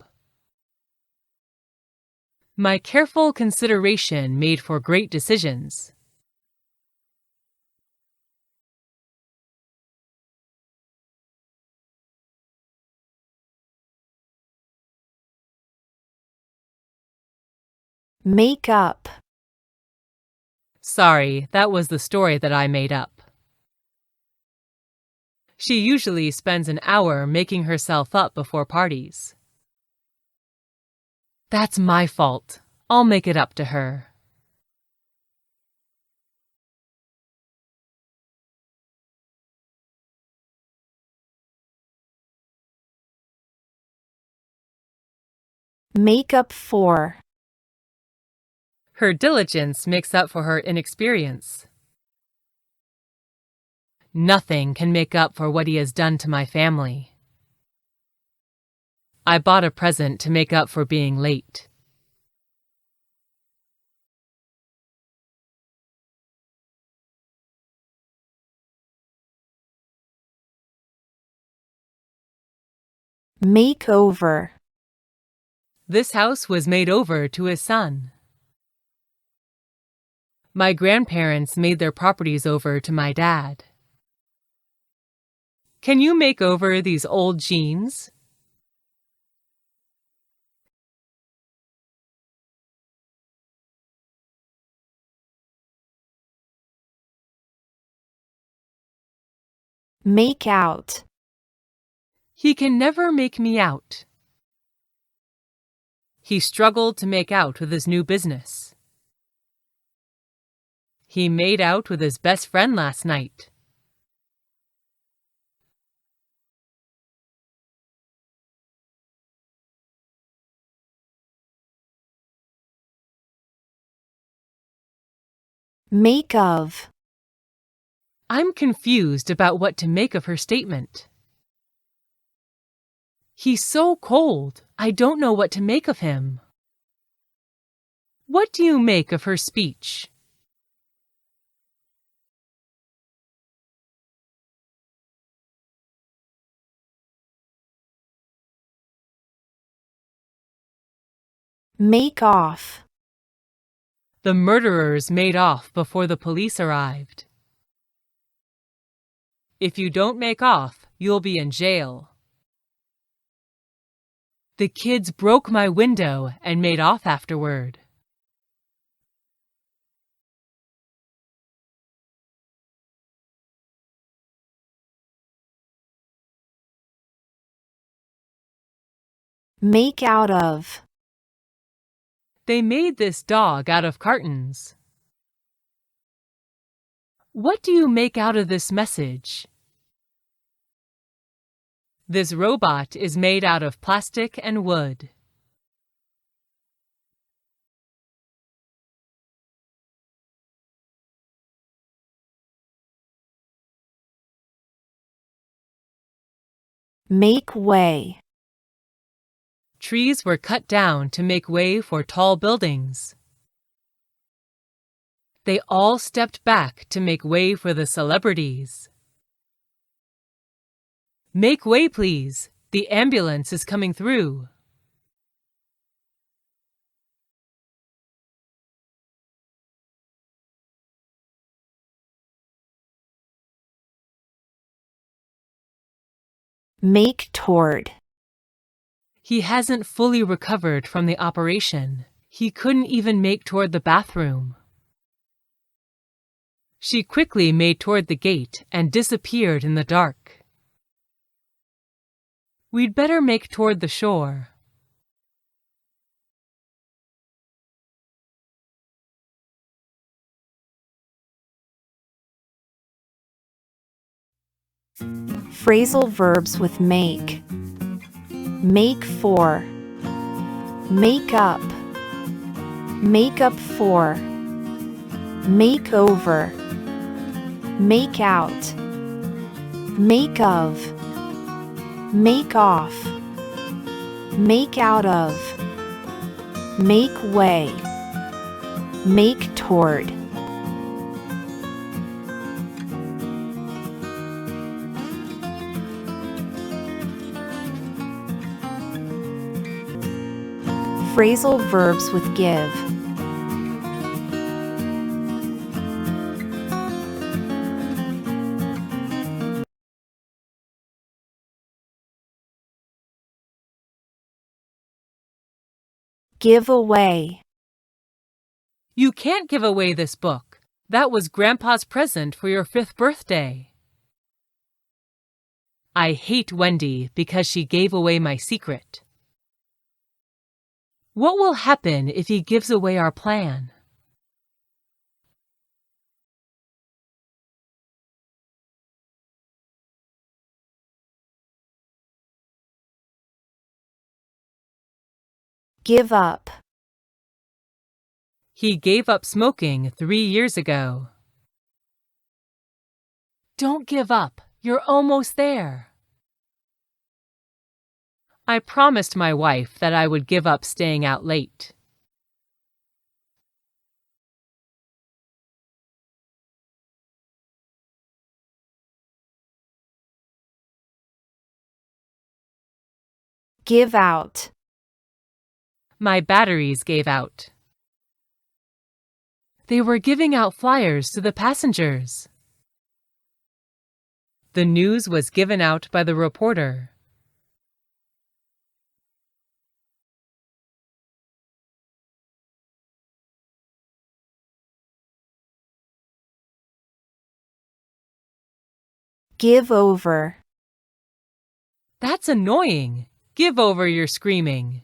[SPEAKER 2] My careful consideration made for great decisions.
[SPEAKER 1] Make up.
[SPEAKER 2] Sorry, that was the story that I made up. She usually spends an hour making herself up before parties. That's my fault. I'll make it up to her.
[SPEAKER 1] Make up for.
[SPEAKER 2] Her diligence makes up for her inexperience. Nothing can make up for what he has done to my family. I bought a present to make up for being late.
[SPEAKER 1] Make over.
[SPEAKER 2] This house was made over to his son. My grandparents made their properties over to my dad. Can you make over these old jeans?
[SPEAKER 1] Make out.
[SPEAKER 2] He can never make me out. He struggled to make out with his new business. He made out with his best friend last night.
[SPEAKER 1] Make of.
[SPEAKER 2] I'm confused about what to make of her statement. He's so cold, I don't know what to make of him. What do you make of her speech?
[SPEAKER 1] Make off.
[SPEAKER 2] The murderers made off before the police arrived. If you don't make off, you'll be in jail. The kids broke my window and made off afterward.
[SPEAKER 1] Make out of.
[SPEAKER 2] They made this dog out of cartons. What do you make out of this message? This robot is made out of plastic and wood.
[SPEAKER 1] Make way.
[SPEAKER 2] Trees were cut down to make way for tall buildings. They all stepped back to make way for the celebrities. Make way, please. The ambulance is coming through.
[SPEAKER 1] Make toward.
[SPEAKER 2] He hasn't fully recovered from the operation. He couldn't even make toward the bathroom. She quickly made toward the gate and disappeared in the dark. We'd better make toward the shore.
[SPEAKER 1] Phrasal verbs with make. Make for. Make up. Make up for. Make over. Make out. Make of. Make off. Make out of. Make way. Make toward. Phrasal verbs with give. Give away.
[SPEAKER 2] You can't give away this book. That was Grandpa's present for your 5th birthday. I hate Wendy because she gave away my secret. What will happen if he gives away our plan?
[SPEAKER 1] Give up.
[SPEAKER 2] He gave up smoking 3 years ago. Don't give up. You're almost there. I promised my wife that I would give up staying out late.
[SPEAKER 1] Give out.
[SPEAKER 2] My batteries gave out. They were giving out flyers to the passengers. The news was given out by the reporter.
[SPEAKER 1] Give over.
[SPEAKER 2] That's annoying. Give over your screaming.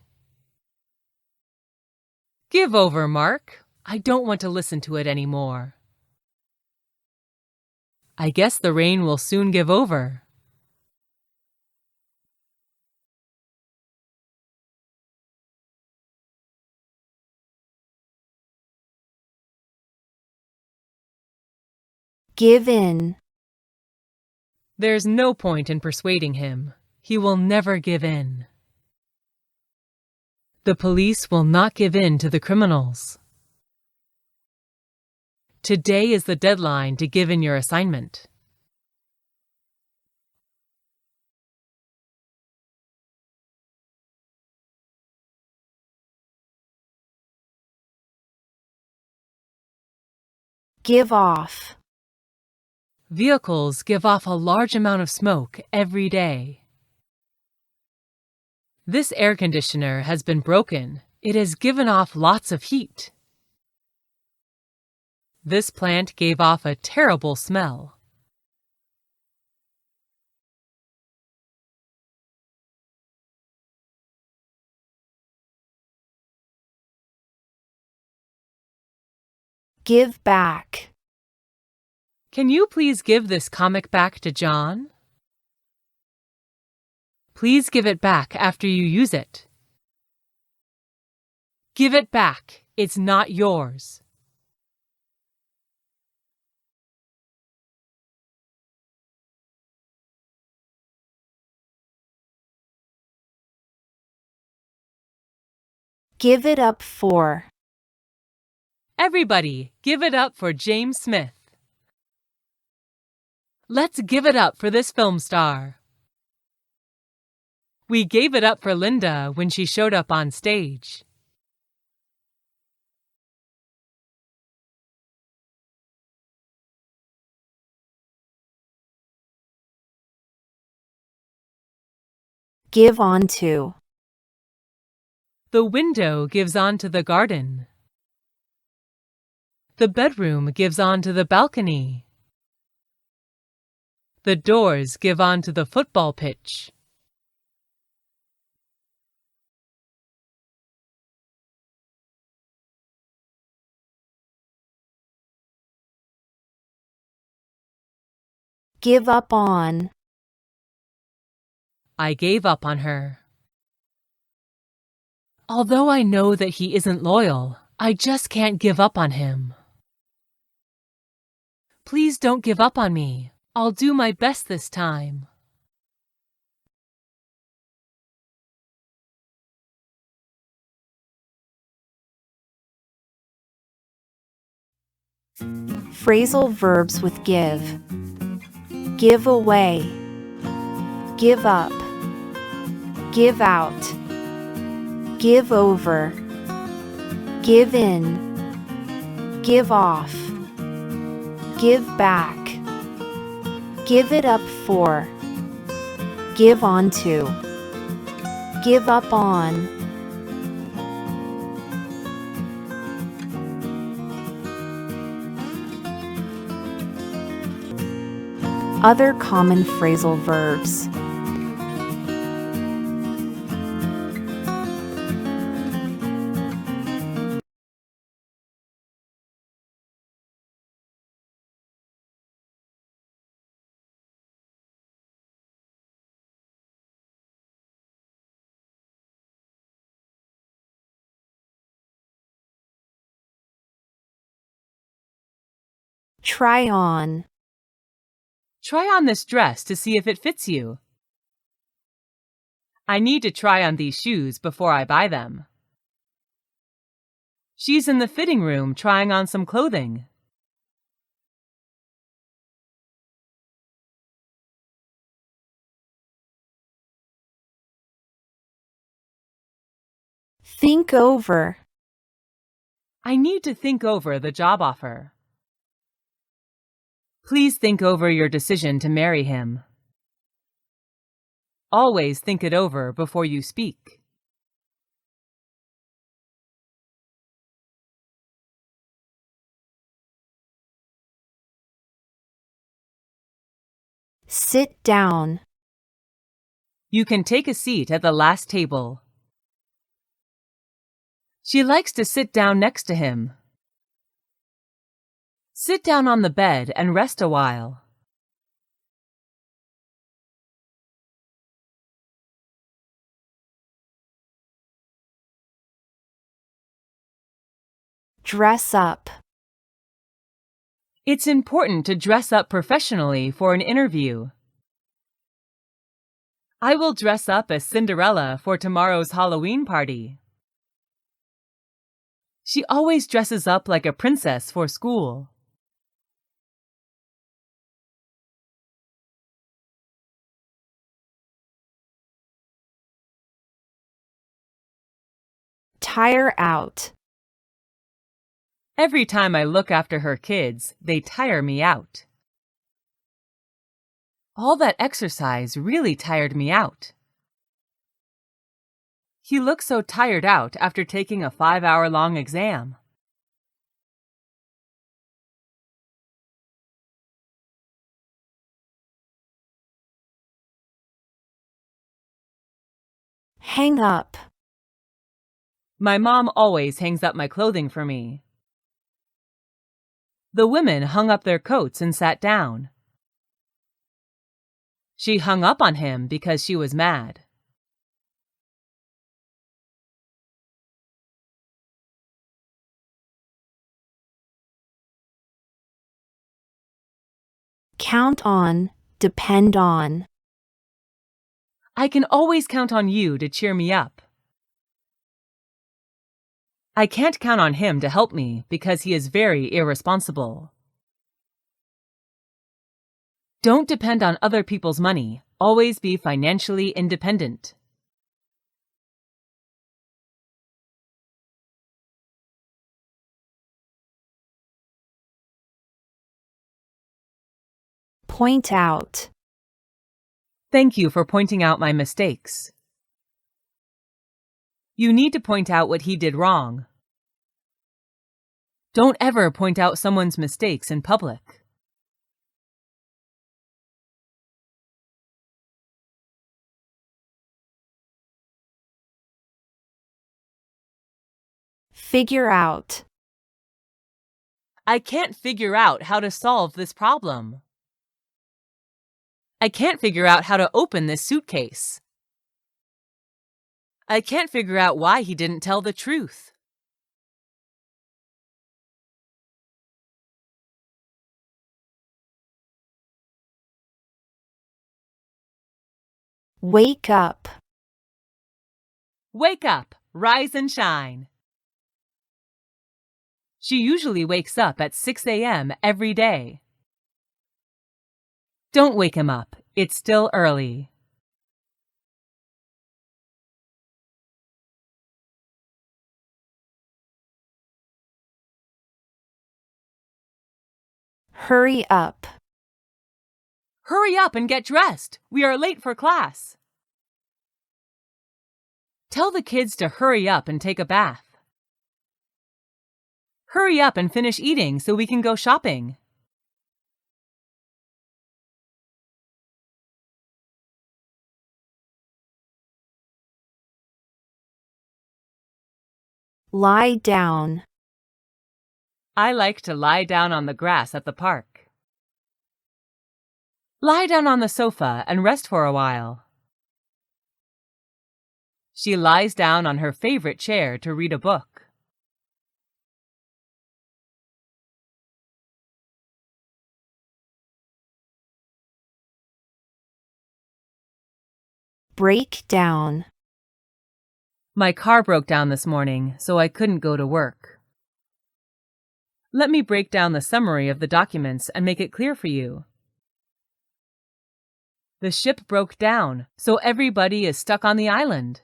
[SPEAKER 2] Give over, Mark. I don't want to listen to it anymore. I guess the rain will soon give over.
[SPEAKER 1] Give in.
[SPEAKER 2] There's no point in persuading him. He will never give in. The police will not give in to the criminals. Today is the deadline to give in your assignment.
[SPEAKER 1] Give off.
[SPEAKER 2] Vehicles give off a large amount of smoke every day. This air conditioner has been broken. It has given off lots of heat. This plant gave off a terrible smell.
[SPEAKER 1] Give back.
[SPEAKER 2] Can you please give this comic back to John? Please give it back after you use it. Give it back. It's not yours.
[SPEAKER 1] Give it up for.
[SPEAKER 2] Everybody, give it up for James Smith. Let's give it up for this film star. We gave it up for Linda when she showed up on stage.
[SPEAKER 1] Give on to.
[SPEAKER 2] The window gives on to the garden. The bedroom gives on to the balcony. The doors give on to the football pitch.
[SPEAKER 1] Give up on.
[SPEAKER 2] I gave up on her. Although I know that he isn't loyal, I just can't give up on him. Please don't give up on me. I'll do my best this time.
[SPEAKER 1] Phrasal verbs with give. Give away. Give up. Give out. Give over. Give in. Give off. Give back. Give it up for. Give on to. Give up on. Other common phrasal verbs. Try on.
[SPEAKER 2] Try on this dress to see if it fits you. I need to try on these shoes before I buy them. She's in the fitting room trying on some clothing.
[SPEAKER 1] Think over.
[SPEAKER 2] I need to think over the job offer. Please think over your decision to marry him. Always think it over before you speak.
[SPEAKER 1] Sit down.
[SPEAKER 2] You can take a seat at the last table. She likes to sit down next to him. Sit down on the bed and rest a while.
[SPEAKER 1] Dress up.
[SPEAKER 2] It's important to dress up professionally for an interview. I will dress up as Cinderella for tomorrow's Halloween party. She always dresses up like a princess for school.
[SPEAKER 1] Tire out.
[SPEAKER 2] Every time I look after her kids, they tire me out. All that exercise really tired me out. He looks so tired out after taking a 5-hour-long exam.
[SPEAKER 1] Hang up.
[SPEAKER 2] My mom always hangs up my clothing for me. The women hung up their coats and sat down. She hung up on him because she was mad.
[SPEAKER 1] Count on, depend on.
[SPEAKER 2] I can always count on you to cheer me up. I can't count on him to help me because he is very irresponsible. Don't depend on other people's money. Always be financially independent.
[SPEAKER 1] Point out.
[SPEAKER 2] Thank you for pointing out my mistakes. You need to point out what he did wrong. Don't ever point out someone's mistakes in public.
[SPEAKER 1] Figure out.
[SPEAKER 2] I can't figure out how to solve this problem. I can't figure out how to open this suitcase. I can't figure out why he didn't tell the truth.
[SPEAKER 1] Wake up.
[SPEAKER 2] Wake up, rise and shine. She usually wakes up at 6 a.m. every day. Don't wake him up. It's still early.
[SPEAKER 1] Hurry up.
[SPEAKER 2] Hurry up and get dressed. We are late for class. Tell the kids to hurry up and take a bath. Hurry up and finish eating so we can go shopping.
[SPEAKER 1] Lie down.
[SPEAKER 2] I like to lie down on the grass at the park. Lie down on the sofa and rest for a while. She lies down on her favorite chair to read a book.
[SPEAKER 1] Break down.
[SPEAKER 2] My car broke down this morning, so I couldn't go to work. Let me break down the summary of the documents and make it clear for you. The ship broke down, so everybody is stuck on the island.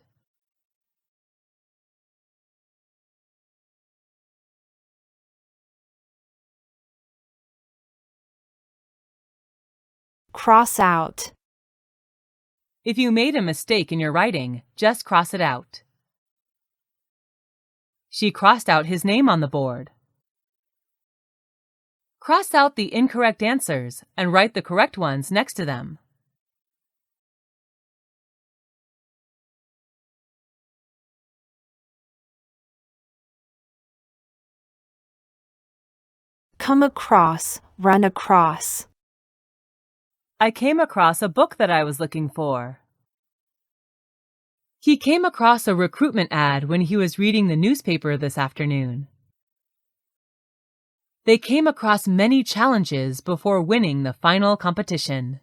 [SPEAKER 1] Cross out.
[SPEAKER 2] If you made a mistake in your writing, just cross it out. She crossed out his name on the board. Cross out the incorrect answers and write the correct ones next to them.
[SPEAKER 1] Come across, run across.
[SPEAKER 2] I came across a book that I was looking for. He came across a recruitment ad when he was reading the newspaper this afternoon. They came across many challenges before winning the final competition.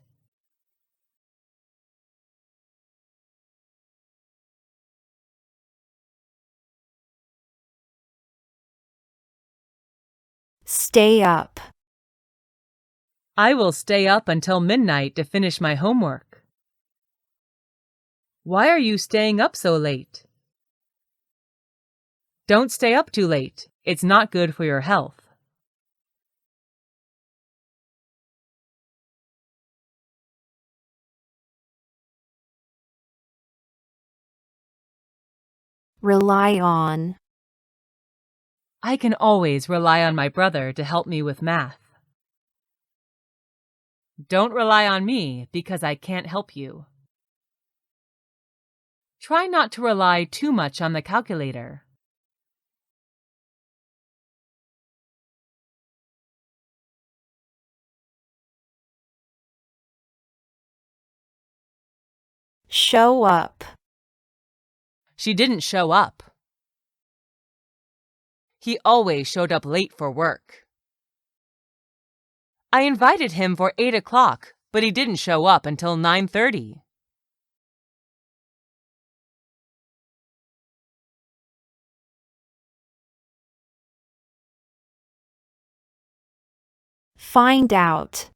[SPEAKER 1] Stay up.
[SPEAKER 2] I will stay up until midnight to finish my homework. Why are you staying up so late? Don't stay up too late. It's not good for your health.
[SPEAKER 1] Rely on.
[SPEAKER 2] I can always rely on my brother to help me with math. Don't rely on me because I can't help you. Try not to rely too much on the calculator.
[SPEAKER 1] Show up.
[SPEAKER 2] She didn't show up. He always showed up late for work. I invited him for 8 o'clock, but he didn't show up until 9:30.
[SPEAKER 1] Find out.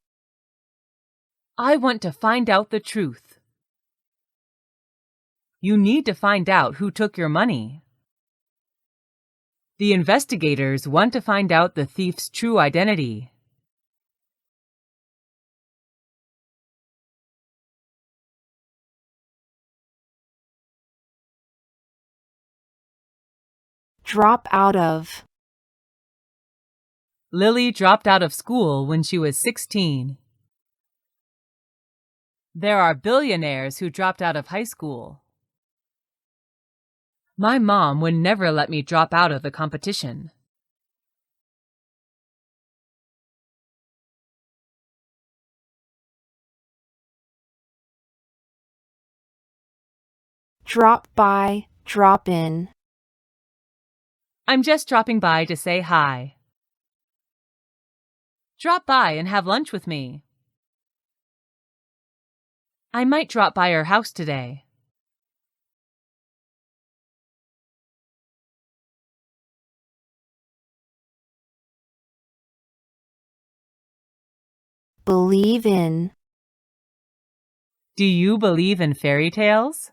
[SPEAKER 2] I want to find out the truth. You need to find out who took your money. The investigators want to find out the thief's true identity.
[SPEAKER 1] Drop out of.
[SPEAKER 2] Lily dropped out of school when she was 16. There are billionaires who dropped out of high school. My mom would never let me drop out of the competition.
[SPEAKER 1] Drop by, drop in.
[SPEAKER 2] I'm just dropping by to say hi. Drop by and have lunch with me. I might drop by her house today.
[SPEAKER 1] Believe in.
[SPEAKER 2] Do you believe in fairy tales?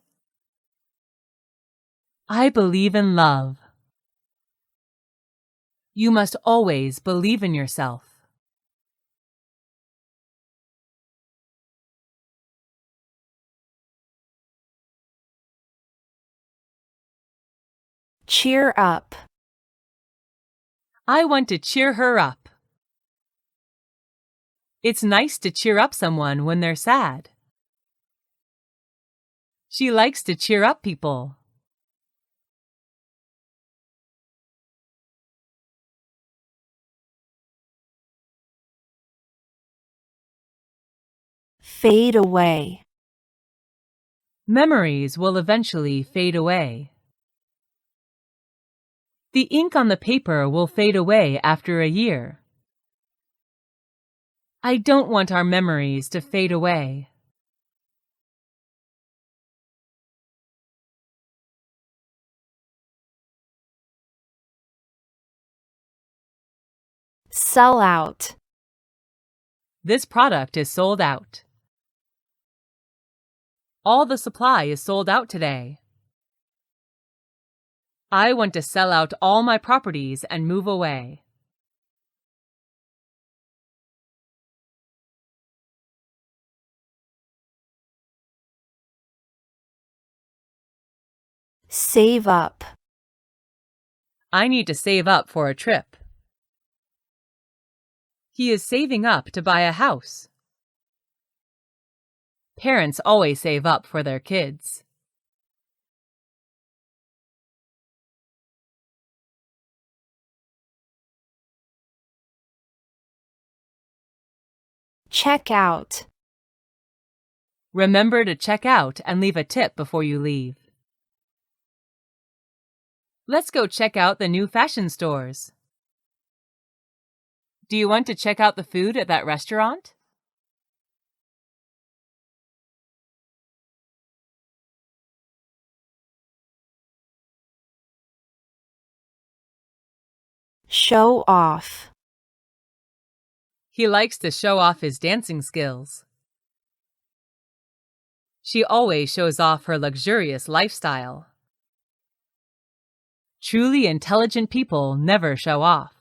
[SPEAKER 2] I believe in love. You must always believe in yourself.
[SPEAKER 1] Cheer up.
[SPEAKER 2] I want to cheer her up. It's nice to cheer up someone when they're sad. She likes to cheer up people.
[SPEAKER 1] Fade away.
[SPEAKER 2] Memories will eventually fade away. The ink on the paper will fade away after a year. I don't want our memories to fade away.
[SPEAKER 1] Sell out.
[SPEAKER 2] This product is sold out. All the supply is sold out today. I want to sell out all my properties and move away.
[SPEAKER 1] Save up.
[SPEAKER 2] I need to save up for a trip. He is saving up to buy a house. Parents always save up for their kids.
[SPEAKER 1] Check out.
[SPEAKER 2] Remember to check out and leave a tip before you leave. Let's go check out the new fashion stores. Do you want to check out the food at that restaurant?
[SPEAKER 1] Show off.
[SPEAKER 2] He likes to show off his dancing skills. She always shows off her luxurious lifestyle. Truly intelligent people never show off.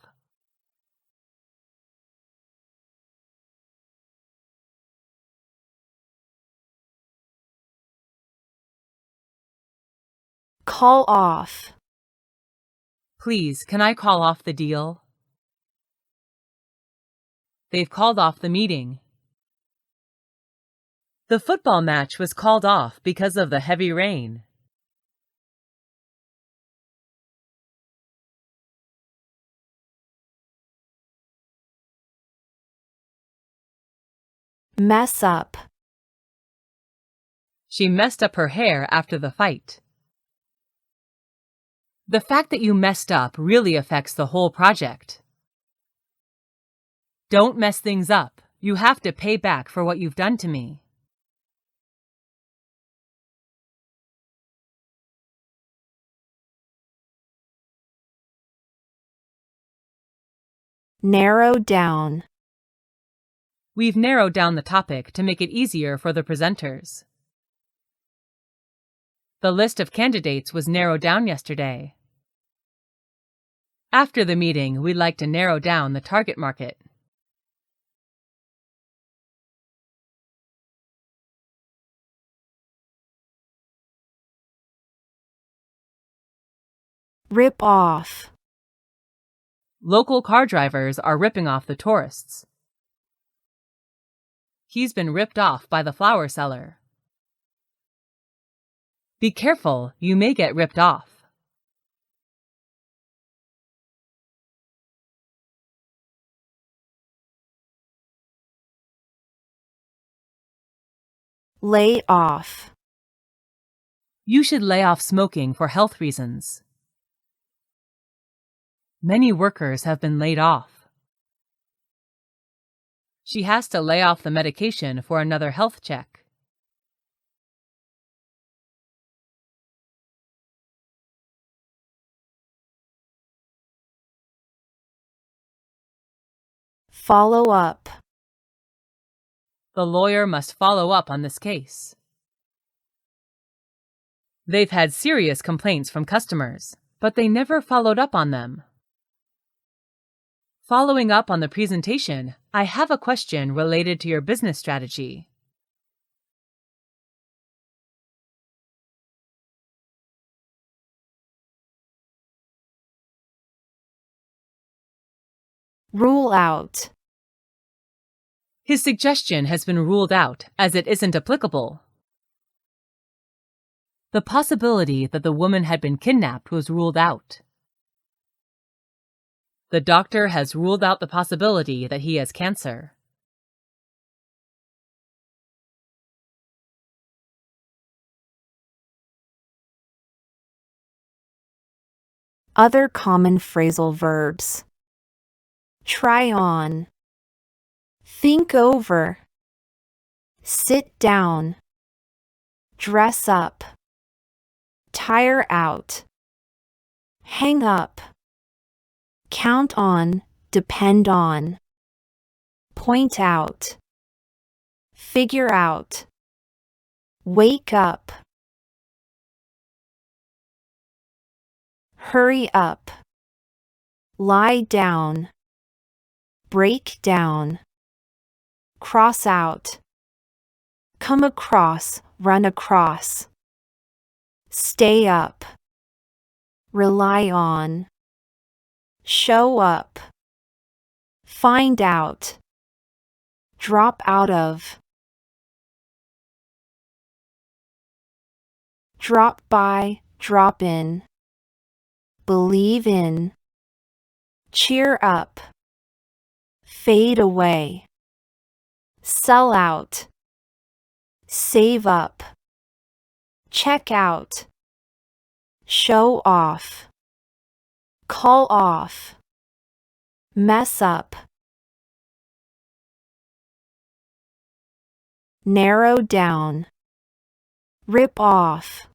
[SPEAKER 1] Call off.
[SPEAKER 2] Please, can I call off the deal? They've called off the meeting. The football match was called off because of the heavy rain.
[SPEAKER 1] Mess up.
[SPEAKER 2] She messed up her hair after the fight. The fact that you messed up really affects the whole project. Don't mess things up. You have to pay back for what you've done to me.
[SPEAKER 1] Narrow down.
[SPEAKER 2] We've narrowed down the topic to make it easier for the presenters. The list of candidates was narrowed down yesterday. After the meeting, we'd like to narrow down the target market.
[SPEAKER 1] Rip off.
[SPEAKER 2] Local car drivers are ripping off the tourists. He's been ripped off by the flower seller. Be careful, you may get ripped off.
[SPEAKER 1] Lay off.
[SPEAKER 2] You should lay off smoking for health reasons. Many workers have been laid off. She has to lay off the medication for another health check.
[SPEAKER 1] Follow up.
[SPEAKER 2] The lawyer must follow up on this case. They've had serious complaints from customers, but they never followed up on them. Following up on the presentation, I have a question related to your business strategy.
[SPEAKER 1] Rule out.
[SPEAKER 2] His suggestion has been ruled out as it isn't applicable. The possibility that the woman had been kidnapped was ruled out. The doctor has ruled out the possibility that he has cancer.
[SPEAKER 1] Other common phrasal verbs. Try on. Think over. Sit down. Dress up. Tire out. Hang up. Count on, depend on. Point out. Figure out. Wake up. Hurry up. Lie down. Break down. Cross out. Come across, run across. Stay up. Rely on. Show up. Find out. Drop out of. Drop by, drop in. Believe in. Cheer up. Fade away. Sell out. Save up. Check out. Show off. Call off. Mess up. Narrow down. Rip off.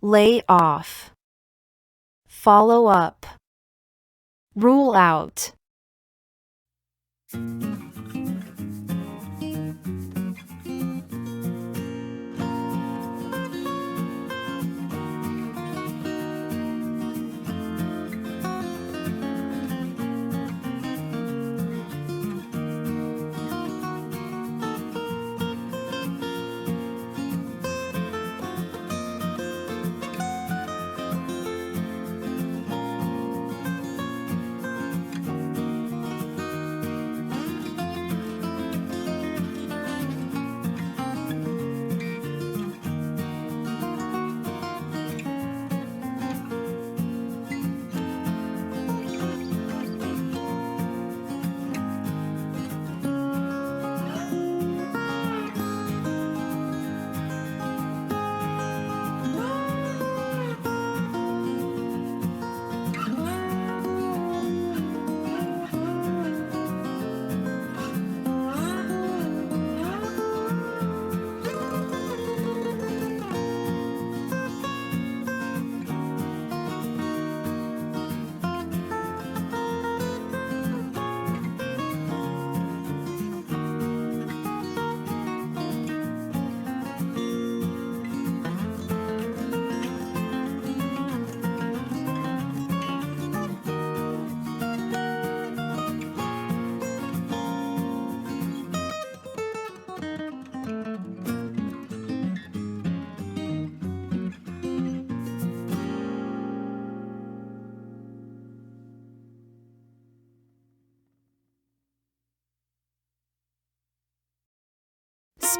[SPEAKER 1] Lay off. Follow up. Rule out.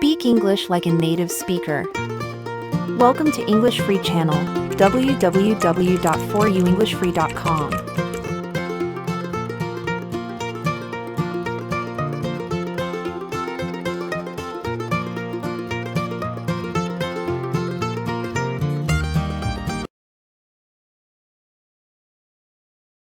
[SPEAKER 1] Speak English like a native speaker. Welcome to English Free Channel, www.foryouenglishfree.com.